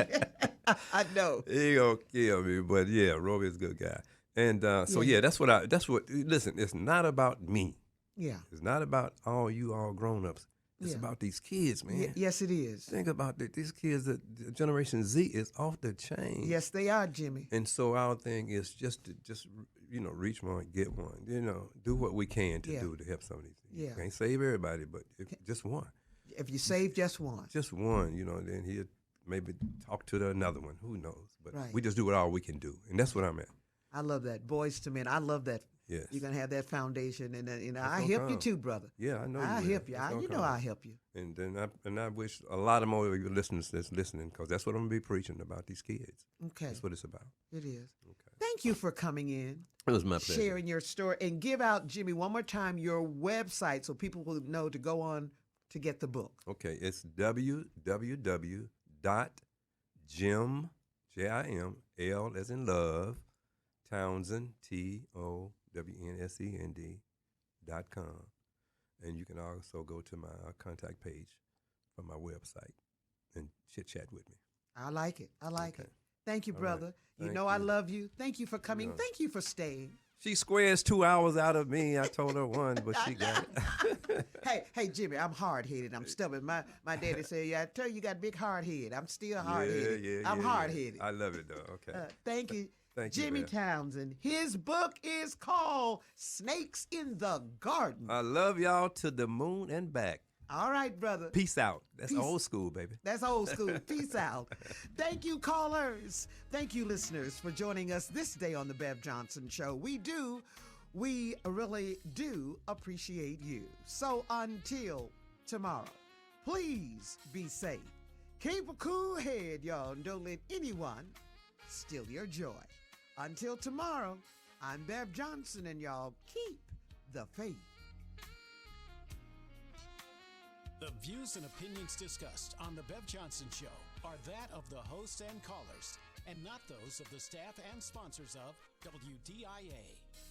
I know. He gonna kill me, but yeah, Roby's a good guy. And listen, it's not about me. Yeah. It's not about all grown-ups. It's about these kids, man. Yes, it is. Think about these kids, the Generation Z is off the chain. Yes, they are, Jimmy. And so our thing is just to reach one, get one. Do what we can to do to help some of these. Yeah. You can't save everybody, but just one. If you save just one. Just one, then he'll maybe talk to another one. Who knows? But we just do all we can do. And that's what I'm at. I love that. Boys to Men. I love that. Yes. You're going to have that foundation. And I help you too, brother. Yeah, I know I you help you. I help you. And then I wish a lot of more of your listeners that's listening, because that's what I'm going to be preaching about, these kids. Okay. That's what it's about. It is. Okay. Thank you for coming in. It was my pleasure. Sharing your story. And give out, Jimmy, one more time your website so people will know to go on to get the book. Okay. It's www.jim, J-I-M-L as in love, Townsend, TOWNSEND.com. And you can also go to my contact page from my website and chit-chat with me. I like it. Thank you, brother. Right. I love you. Thank you for coming. Thank you for staying. She squares 2 hours out of me. I told her one, but she got it. Hey, Jimmy, I'm hard-headed. I'm stubborn. My daddy said, I tell you got a big hard head. I'm still hard-headed. I'm hard-headed. I love it, though. Okay. Thank you. Thank you, Jimmy man. Townsend. His book is called Snakes in the Garden. I love y'all to the moon and back. All right, brother. Peace out. That's old school, baby. That's old school. Peace out. Thank you, callers. Thank you, listeners, for joining us this day on the Bev Johnson Show. We really do appreciate you. So until tomorrow, please be safe. Keep a cool head, y'all, and don't let anyone steal your joy. Until tomorrow, I'm Bev Johnson, and y'all keep the faith. The views and opinions discussed on The Bev Johnson Show are that of the host and callers and not those of the staff and sponsors of WDIA.